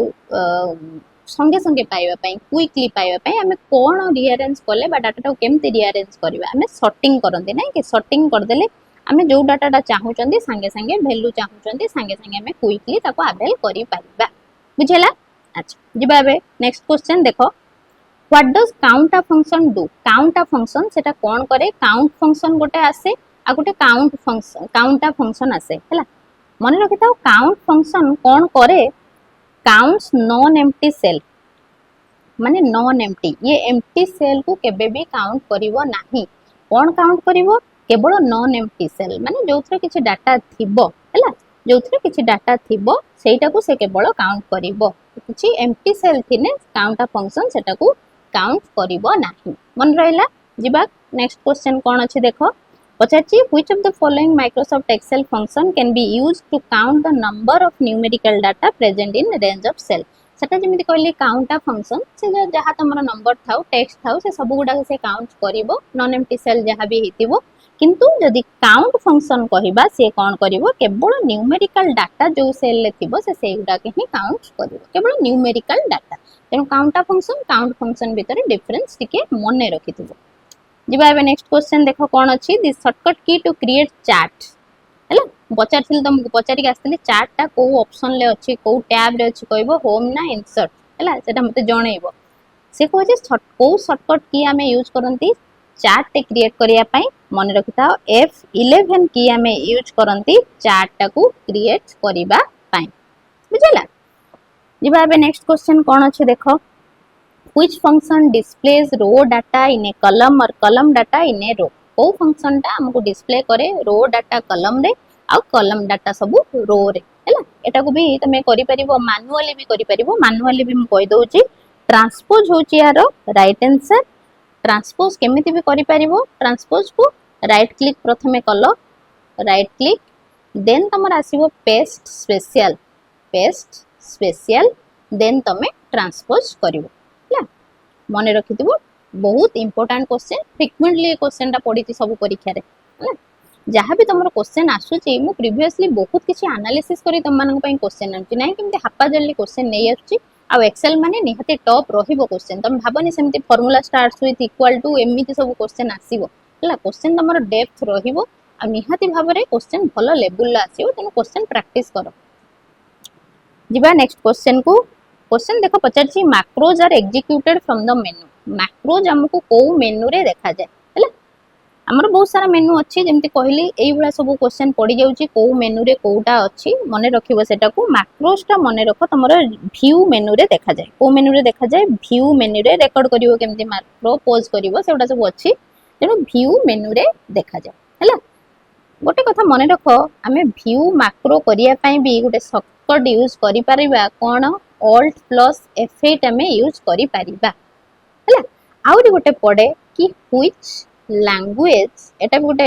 संगे संगे पाइबा पई क्विकली पाइबा पई हमें कोन रीअरेंज करले बा डाटा को केमते रीअरेंज करबा हमें सॉर्टिंग करंती नै कि सॉर्टिंग कर देले हमें जो डाटाटा चाहूचंदी संगे संगे वैल्यू चाहूचंदी संगे संगे हमें क्विकली ताको अवेल करि पारिबा बुझेला अच्छा जिबा बे नेक्स्ट क्वेश्चन देखो what does count a function do count a function सेटा कोन करे काउंट फंक्शन गोटे आसे आ गोटे काउंट अ फंक्शन आसे हैला मन रखि था काउंट फंक्शन कौन करे काउंट्स नॉन एम्प्टी सेल माने नॉन एम्प्टी ये एम्प्टी सेल को केबे भी काउंट करिवो नाही कौन काउंट करिवो केवल नॉन एम्प्टी सेल माने जोथरे किछि डाटा थिबो हैला जोथरे किछि डाटा थिबो सेटा को से केवल काउंट करिवो किछि एम्प्टी सेल थिने काउंट फंक्शन सेटा को काउंट करिवो नाही मन रहला जिबा नेक्स्ट क्वेश्चन कोन अछि देखो पचाची which of the following Microsoft Excel function can be used to count the number of numerical data present in range of cell सेटा जेमिति कहली काउंटा फंक्शन से जहाँ तुम नंबर थाउ टेक्स्ट थाउ से सब गुडा से काउंट करिवो नॉन एम्प्टी सेल जहाँ भी हितिवो किंतु जदि काउंट फंक्शन कहिबा से कोन करिवो केवल न्यूमेरिकल डाटा जो सेल ले थिबो से गुडा के ही काउंट करिवो केवल न्यूमेरिकल डाटा तेनु काउंटा फंक्शन काउंट फंक्शन भितर डिफरेंस टिके मने रखिथिबो जिबा एबे नेक्स्ट क्वेश्चन देखो कोन अछि this shortcut key to create chart हैला पचारथिल तुमको पचारिक आस्थिले चार्ट टा को ऑप्शन ले अछि को टैब रे अछि कहबो होम ना इंसर्ट हैला सेटा मते जणैबो से को जे को शॉर्टकट की हमें यूज करंती चार्ट टे क्रिएट करिया पई मन रखिता F11 की हमें यूज करंती चार्ट टा को क्रिएट करिबा पई बुझला जिबा एबे नेक्स्ट क्वेश्चन कोन अछि देखो which function displays row data in a column or column data in a row को फंक्शन टा हमको डिस्प्ले करे रो डाटा कलम रे आ कलम डाटा सब रो रे हैला एटा को भी तमे करि परिबो मैनुअली भी करि परिबो मैनुअली भी म कहि दोउची ट्रांसपोज होची यार राइट आंसर ट्रांसपोज केमिति भी करि परिबो ट्रांसपोज को राइट क्लिक प्रथमे कलो राइट क्लिक देन तमर आसीबो पेस्ट स्पेशल देन तमे ट्रांसपोज करिवो हैला मने रखिथिबो बहुत इंपोर्टेंट क्वेश्चन फ्रिक्वेंटली क्वेश्चन टा पड़ी सब परीक्षा रे जहाँ भी तुम क्वेश्चन आसुची मु प्रीवियसली बहुत किसी एनालिसिस करी तुम मानक पई क्वेश्चन आनछि नै केमते हापा जल्दी क्वेश्चन नै आसुची आ एक्सेल माने निहाते टॉप रहिबो क्वेश्चन तुम भाबनी सेमती formula starts with equal to एमिति सब क्वेश्चन आसीबो हला क्वेश्चन तमरो डेप्थ रहिबो आ निहाती भाबरे क्वेश्चन भलो लेवल ला आसीबो तेनु क्वेश्चन प्रैक्टिस करो जिबा नेक्स्ट क्वेश्चन को क्वेश्चन देखो पचारछि macros are executed from the menu macros हमको को मेनू रे देखा जाए हैला हमर बहुत सारा मेनू अछि जेमति कहली एई भला सब क्वेश्चन पड़ी जाउची को मेनू रे कोटा अछि मने रखिबो सेटा को मैक्रोज टा मने रखो तमरो व्यू मेनू रे देखा जाए को मेनू रे देखा जाए व्यू मेनू रे रेकॉर्ड करिवो केमति मैक्रो पोज करिवो सेटा सब अछि तेनु व्यू मेनू रे देखा जाए हैला गोटे कथा मने रखो हमें व्यू मैक्रो करिया पई भी गोटे शॉर्टकट यूज करि परिबा कोन ऑल्ट प्लस F8 हमें यूज करि परिबा हैला आउरी गोटे पड़े कि व्हिच लैंग्वेज एटा गोटे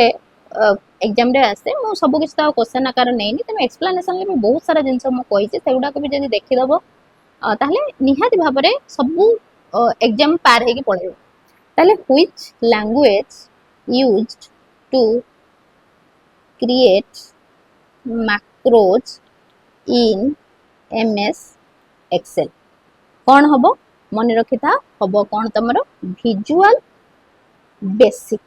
एग्जाम रे आसे मो सब किछ ता क्वेश्चन आकार नेनी तमे एक्सप्लेनेशन ले बहुत सारा जिंस मो कहि छै सेगुडा को भी जदी देखि दबो ताहले निहाती भाबरे सब एग्जाम पार हे कि पळेबो ताहले which language used to create macros in MS Excel कोन हबो मन रखिता हबो कोन तमरो विजुअल बेसिक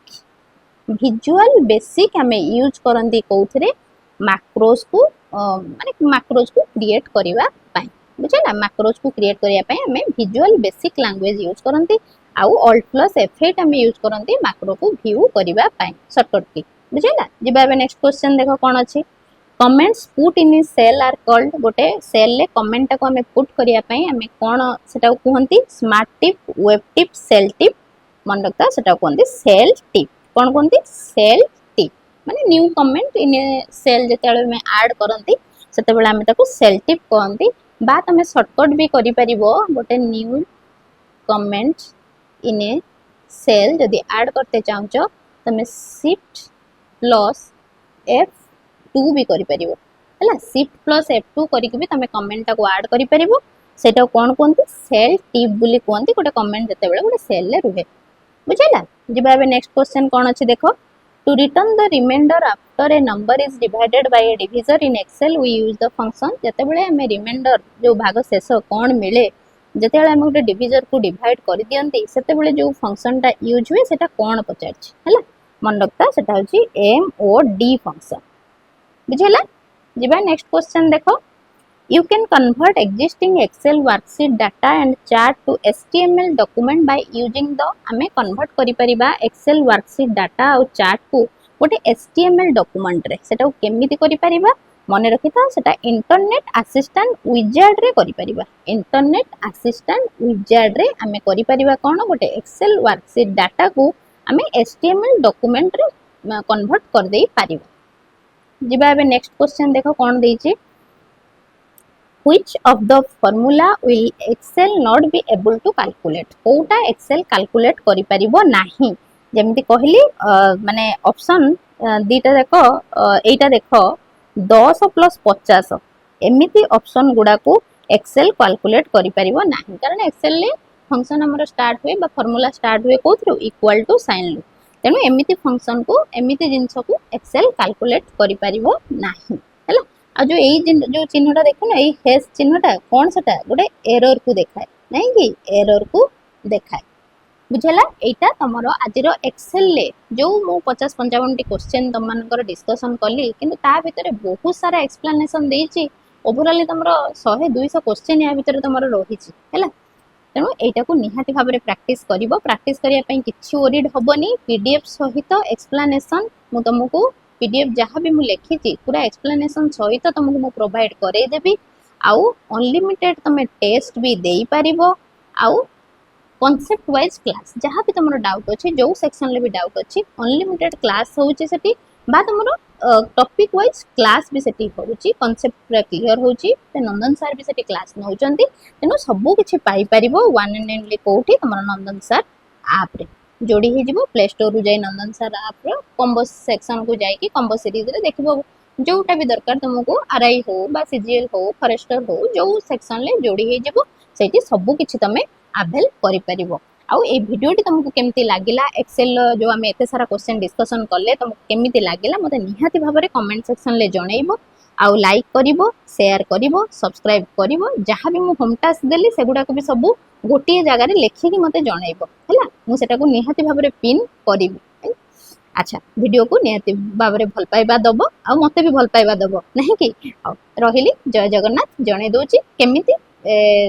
हमें यूज करंती कोथरे मैक्रोज को माने मैक्रोज को क्रिएट करिवा पई बुझला मैक्रोज को क्रिएट करिया पई हमें विजुअल बेसिक लैंग्वेज यूज करंती आउ ऑल्ट प्लस F8 हमें यूज करंती मैक्रो को व्यू करिवा पई शॉर्टकट की बुझला जिबा बे नेक्स्ट क्वेश्चन देखो कोन अछि comments put in a cell are called गोटे सेल ले कमेंट को हमें पुट करिया पई हमें कोन सेटा कहंती smart tip web tip cell tip मन रखता सेटा कहंती सेल टिप कोन कहंती सेल टिप माने new comment in a cell जेतेले में ऐड करंती सेते बेला हमें ताको सेल टिप कहंती बात हमें शॉर्टकट भी करि परिबो गोटे new comment in a cell जदी ऐड करते चाहछो तमे शिफ्ट प्लस F2 भी करि परिबो हला शिफ्ट प्लस F2 करी के भी तमे कमेंट को ऐड करि परिबो सेटा कोन कोनती सेल टिप बुली कोनती गोटे कमेंट जते बेले गोटे सेल ले रुहे बुझला जिबा बे नेक्स्ट क्वेश्चन कोन अछि देखो to return the remainder after a number is divided by a divisor in Excel we use the function जते बेले हमें रिमाइंडर जो भाग शेष कोन मिले जते बेले हम गोटे डिविजर को डिवाइड कर दियंती सेते बेले जो फंक्शन टा यूज हुए सेटा कोन पचारछि हला मन रखता सेटा होछि MOD फंक्शन बुझला जिबा नेक्स्ट क्वेश्चन देखो you can convert existing excel worksheet data and chart to html document by using the हमें convert करि परिबा excel worksheet data और chart को गोटे html document रे सेटा केमिति करि परिबा मन रखी था सेटा इंटरनेट असिस्टेंट विजार्ड रे करि परिबा इंटरनेट असिस्टेंट विजार्ड रे आमे करि परिबा कोन गोटे एक्सेल वर्कशीट डाटा को आमे एचटीएमएल डॉक्यूमेंट रे कन्वर्ट कर देई परिबा जिबा एबे नेक्स्ट क्वेश्चन देखो कोन देइची which of the formula will excel not be able to calculate Kota excel calculate करि परिबो नाही जेमति कहली माने ऑप्शन दीटा देखो एटा देखो 10 प्लस 50 एमिति ऑप्शन गुडा को एक्सेल कैलकुलेट करि परिबो नाही कारण एक्सेल ले फंक्शन हमर स्टार्ट हुए बा फार्मूला स्टार्ट हुए कोथरो इक्वल टू साइन लू तेनु एमिति फंक्शन को एमिति जिंस को एक्सेल कैलकुलेट करि परिबो नाही हैला आ जो एई जो चिन्हटा देखो ना एई हेस चिन्हटा कोन सेटा गोटे एरर को देखाय नै कि एरर को देखाय बुझला एटा तमरो आजिर एक्सेल ले जो मु 50 55 टी क्वेश्चन तम मानकर डिस्कशन कली किंतु ता भितरे बहुत सारा एक्सप्लेनेशन देइची ओवरऑल तमरो 100 200 क्वेश्चन या भितरे तमरो रहिची हैला तेणु एटा को निहाती भाबरे प्रैक्टिस करिवो प्रैक्टिस करिया पई किछि ओरिड हबनी पीडीएफ सहित एक्सप्लेनेशन मु तुमको पीडीएफ जहाँ भी मु लिखी पूरा एक्सप्लेनेशन सहित तुमको मु प्रोवाइड करे देबी आउ अनलिमिटेड तमे टेस्ट भी देई परिबो आउ कॉन्सेप्ट वाइज क्लास जहाँ भी तुम डाउट अच्छे जो सेक्शन ले भी डाउट अच्छी अनलिमिटेड क्लास होची सेठी बा तुम टॉपिक वाइज क्लास भी सेठी होची कॉन्सेप्ट पूरा क्लियर होची ते नंदन सर भी सेठी क्लास नउचंती तेनु सबु किछि पाई परिबो वन एंड ओनली कोठी तुम नंदन सर ऐप रे जोड़ी हे जिवो प्ले स्टोर रु जाई नंदन सर ऐप रो कॉम्बो सेक्शन को जाई कि कॉम्बो सीरीज रे देखिबो जोटा भी दरकार तुमको आरआई हो बा सीजीएल हो फॉरेस्टर हो जो सेक्शन ले जोड़ी हे जिवो सेठी सबु किछि तमे आभेल करि परिबो आउ ए वीडियोटी तुमको केमती लागिला एक्सेल जो आमे एते सारा क्वेश्चन डिस्कशन करले तुमको केमती लागिला मते निहाती भाबरे कमेंट सेक्शन ले जणैबो आउ लाइक करिवो शेयर करिवो सब्सक्राइब करिवो जहाँ भी मु होम टास्क देली सेगुडा को भी सब गोटे जगह रे लेखि कि मते जणैबो हैला मु सेटा को निहाती भाबरे पिन करिवि अच्छा वीडियो को निहाती भाबरे भल पाइबा दबो आ मते भी भल पाइबा दबो नहीं कि रहिली जय जगन्नाथ जणे दोची केमिति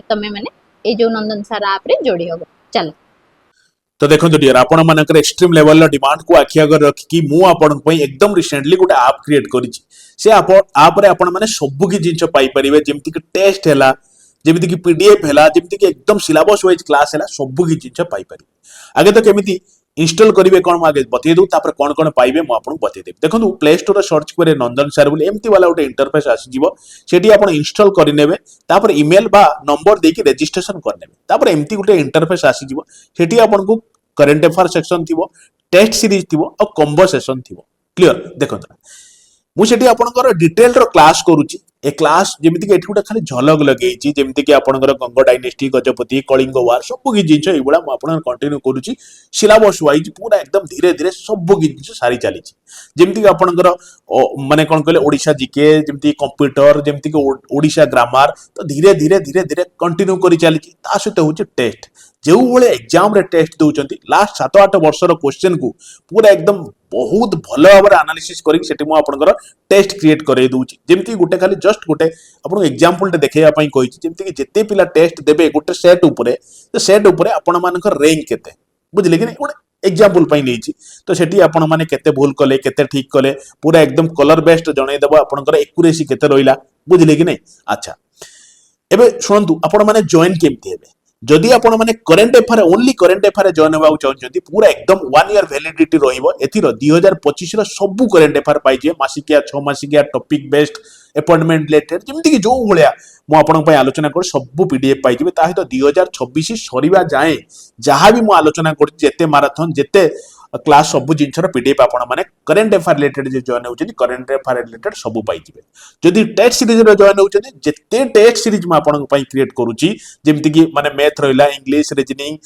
तमे माने ए जो नंदन सर ऐप रे जोड़ी होबो चलो तो देखो डियर आपण मानकर एक्सट्रीम लेवल डिमांड को आखि आगर रखी मु आपण पई एकदम रिसेंटली गोटे ऐप क्रिएट करिछि से ऐप रे आपण माने सब की जिंस पाई परिबे जेमति कि टेस्ट हैला जेमति कि पीडीएफ हैला जेमति कि एकदम सिलेबस वाइज क्लास हैला सब की जिंस पाई परिबे आगे तो केमिति इंस्टॉल करिवे कोन म आगे बतै दउ तापर कोन कोन पाइबे म आपन बतै देब देखंतु प्ले स्टोर रे सर्च करे नंदन सर बोले एमती वाला गोटे इंटरफेस आसी जीवो सेठी आपन इंस्टॉल करि नेबे तापर ईमेल बा नंबर दे कि रजिस्ट्रेशन कर नेबे तापर एमती गोटे इंटरफेस आसी जीवो सेठी आपन को करंट अफेयर सेक्शन थिवो टेस्ट सीरीज थिवो और कॉम्बो सेशन थिवो क्लियर देखंतु मु सेठी आपनकर डिटेल रो क्लास करूची ए क्लास जेमिति कि एठी गोटे खाली झलक लगेइची जेमिति कि आपनकर गंग डायनेस्टी गजपति कलिंग वार सब की जिंस एबुला मु आपन कंटिन्यू करूची सिलेबस वाइज पूरा एकदम धीरे धीरे सब की जिंस सारी चलीची जेमिति कि आपनकर माने कोन कहले ओडिशा जीके जेमिति कंप्यूटर जेमिति कि ओडिशा ग्रामर तो धीरे धीरे धीरे धीरे कंटिन्यू करी चलीची ता सहित होची टेस्ट जो बड़े एग्जाम रे टेस्ट दउचंती लास्ट 7-8 वर्षर क्वेश्चन को पूरा एकदम बहुत भल भाव एनालिसिस करी सेठी मु आपनकर टेस्ट क्रिएट करे दउची जेमति गोटे खाली जस्ट गोटे आपन एग्जांपल टे देखेया पई कहिची जेमति कि जते पिला टेस्ट देबे गोटे सेट ऊपरे तो सेट ऊपरे आपन मानकर रैंक केते बुझले कि गोटे एग्जांपल पई लेची तो सेठी आपन माने केते भूल कले केते ठीक कले पूरा एकदम कलर बेस्ड जणै देबो आपनकर एक्यूरेसी केते रहिला बुझले कि नै अच्छा एबे सुनंतु आपन माने जॉइन केमति हेबे जदि आपण माने current affair only current affair join होबा चाहछंती पूरा एकदम 1 ईयर वैलिडिटी रहिबो एथिर 2025 रो सब करंट अफेयर पाइजे मासिकिया 6 मासिकिया टॉपिक बेस्ड अपॉइंटमेंट रिलेटेड जेमति कि जो भलिया मु आपण पय आलोचना कर सब पीडीएफ पाइजिबे ताहि तो 2026 सरीबा जाए जहां भी मु आलोचना कर जेते मैराथन जेते क्लास सब जिनसर पीडीएफ आपण माने करंट अफेयर रिलेटेड जे जॉइन होचनी करंट अफेयर रिलेटेड सब पाइजिबे जदि टेस्ट सीरीज रे जॉइन होचनी जेते टेस्ट सीरीज म आपण पय क्रिएट करूची जेमति कि माने मैथ रहिला इंग्लिश रीजनिंग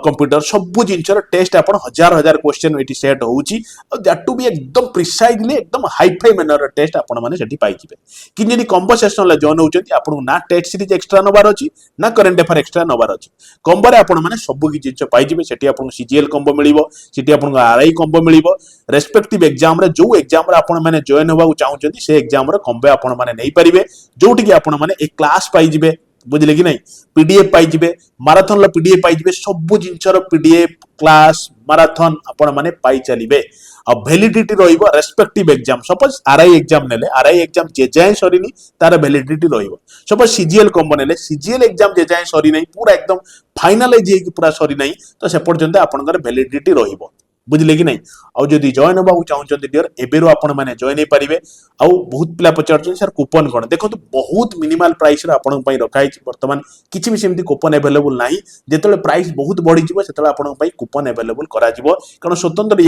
कंप्यूटर सब जिनसर टेस्ट आपण हजार हजार क्वेश्चन एटी सेट होउची दैट टू बी एकदम प्रिसाइजली एकदम हाई फाई मैनर टेस्ट आपण माने सेठी पाइजिबे कि जदि कॉम्बो सेशन ले जॉइन होचनी आपण ना टेस्ट सीरीज एक्स्ट्रा नबार अछि ना करंट अफेयर एक्स्ट्रा नबार अछि कॉम्बो रे आपण माने सब की जिनस पाइजिबे सेठी आपण सीजीएल कॉम्बो मिलिबो सेठी आपण आरआई कॉम्बो मिलिबो रेस्पेक्टिव एग्जाम रे जो एग्जाम रे आपण माने जॉइन होबा चाहउचंती से एग्जाम रे कॉम्बो आपण माने नै परिबे जोटी कि आपण माने एक क्लास पाइजिबे बुझले कि नै पीडीएफ पाइजिबे मैराथन ला पीडीएफ पाइजिबे सब जिनसर पीडीएफ क्लास ମାରାଥନ ଆପଣ ମାନେ ପାଇ ଚାଲିବେ ଆଉ ଭ୍ୟାଲିଡିଟି ରହିବ ରେସ୍ପେକ୍ଟିଭ ଏକ୍ଜାମ ସପୋଜ ଆରଆଇ ଏକ୍ଜାମ ନେଲେ ଆରଆଇ ଏକ୍ଜାମ ଯେ ଯାଏଁ ସରିନି ତାର ଭ୍ୟାଲିଡିଟି ରହିବ ସପୋଜ ସିଜିଏଲ କମ୍ବୋ ନେଲେ ସିଜିଏଲ ଏକ୍ଜାମ ଯେ ଯାଏଁ ସରିନାହିଁ ପୁରା ଏକଦମ ଫାଇନାଲାଇଜ ହେଇକି ପୁରା ସରିନାହିଁ ତ ସେ ପର୍ଯ୍ୟନ୍ତ ଆପଣଙ୍କର ଭ୍ୟାଲିଡିଟି ରହିବ ବୁଝିଲେ କି ନାହିଁ ଆଉ ଯଦି ଜଏନ୍ ହେବାକୁ ଚାହୁଁଛନ୍ତି ଡିୟର ଏବେରୁ ଆପଣ ମାନେ ଜଏନ୍ ହେଇପାରିବେ ଆଉ ବହୁତ ପିଲା ପଚାରୁଛନ୍ତି ସାର୍ କୁପନ କ'ଣ ଦେଖନ୍ତୁ ବହୁତ ମିନିମାଲ ପ୍ରାଇସରେ ଆପଣଙ୍କ ପାଇଁ ରଖା ହେଇଛି ବର୍ତ୍ତମାନ କିଛି ବି ସେମିତି କୁପନ ଆଭେଲେବୁଲ ନାହିଁ ଯେତେବେଳେ ପ୍ରାଇସ୍ ବହୁତ ବଢିଯିବ ସେତେବେଳେ ଆପଣଙ୍କ ପାଇଁ କୁପନ ଆଭେଲେବୁଲ କରାଯିବ କାରଣ ସ୍ୱତନ୍ତ୍ର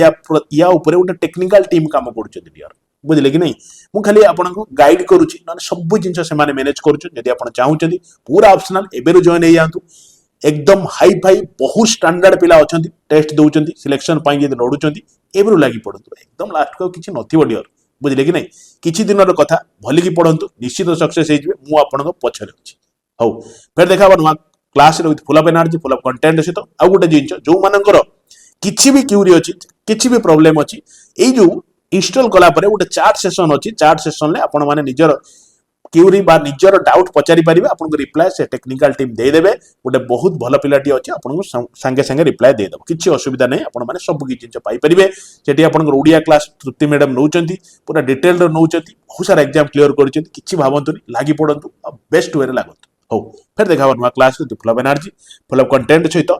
ୟା ଉପରେ ଗୋଟେ ଟେକ୍ନିକାଲ ଟିମ୍ କାମ କରୁଛନ୍ତି ଡିୟର ବୁଝିଲେ କି ନାହିଁ ମୁଁ ଖାଲି ଆପଣଙ୍କୁ ଗାଇଡ କରୁଛି ନହେଲେ ସବୁ ଜିନିଷ ସେମାନେ ମ୍ୟାନେଜ କରୁଛନ୍ତି ଯଦି ଆପଣ ଚାହୁଁଛନ୍ତି ପୁରା ଅପସନାଲ ଏବେରୁ ଜଏନ୍ ହେଇଯାଆନ୍ତୁ एकदम हाई फाई बहुत स्टैंडर्ड पिला अच्छा टेस्ट दौरान सिलेक्शन जब लड़ुंट एवं लगी पड़ू एकदम लास्ट को किसी नथिबो डियर बुझे कि नहीं किसी दिन कथा भलिकी पढ़ंतु निश्चित सक्सेस हो पछरे अच्छी हौ फिर देखा नुआ class full of energy full of content सहित आउ गोटे जिन जो मानकर किसी भी क्यूरी अच्छी किसी भी प्रोब्लेम अच्छी ये जो इंस्टॉल कला परे गोटे चार्ट सेशन अच्छी चार्ट सेशन में आपण मैंने निजर क्यूरी बा निजर डाउट पचारि पारिबे आपनको रिप्लाई से टेक्निकल टीम दे देबे गोटे बहुत भल पिलाटी अछि आपनको संगे संगे रिप्लाई दे देबो किछि असुविधा नै आपण माने सब कि जिंस पाई परिबे सेठी आपनको ओडिया क्लास तृप्ति मैडम नौचंती पूरा डिटेल रो नौचंती बहुत सारा एग्जाम क्लियर करचंती किछि भाबंतुनी लागी पड़ंतु बेस्ट वे रे लागंतु हो फिर देखा नुआ class full of energy full of content सहित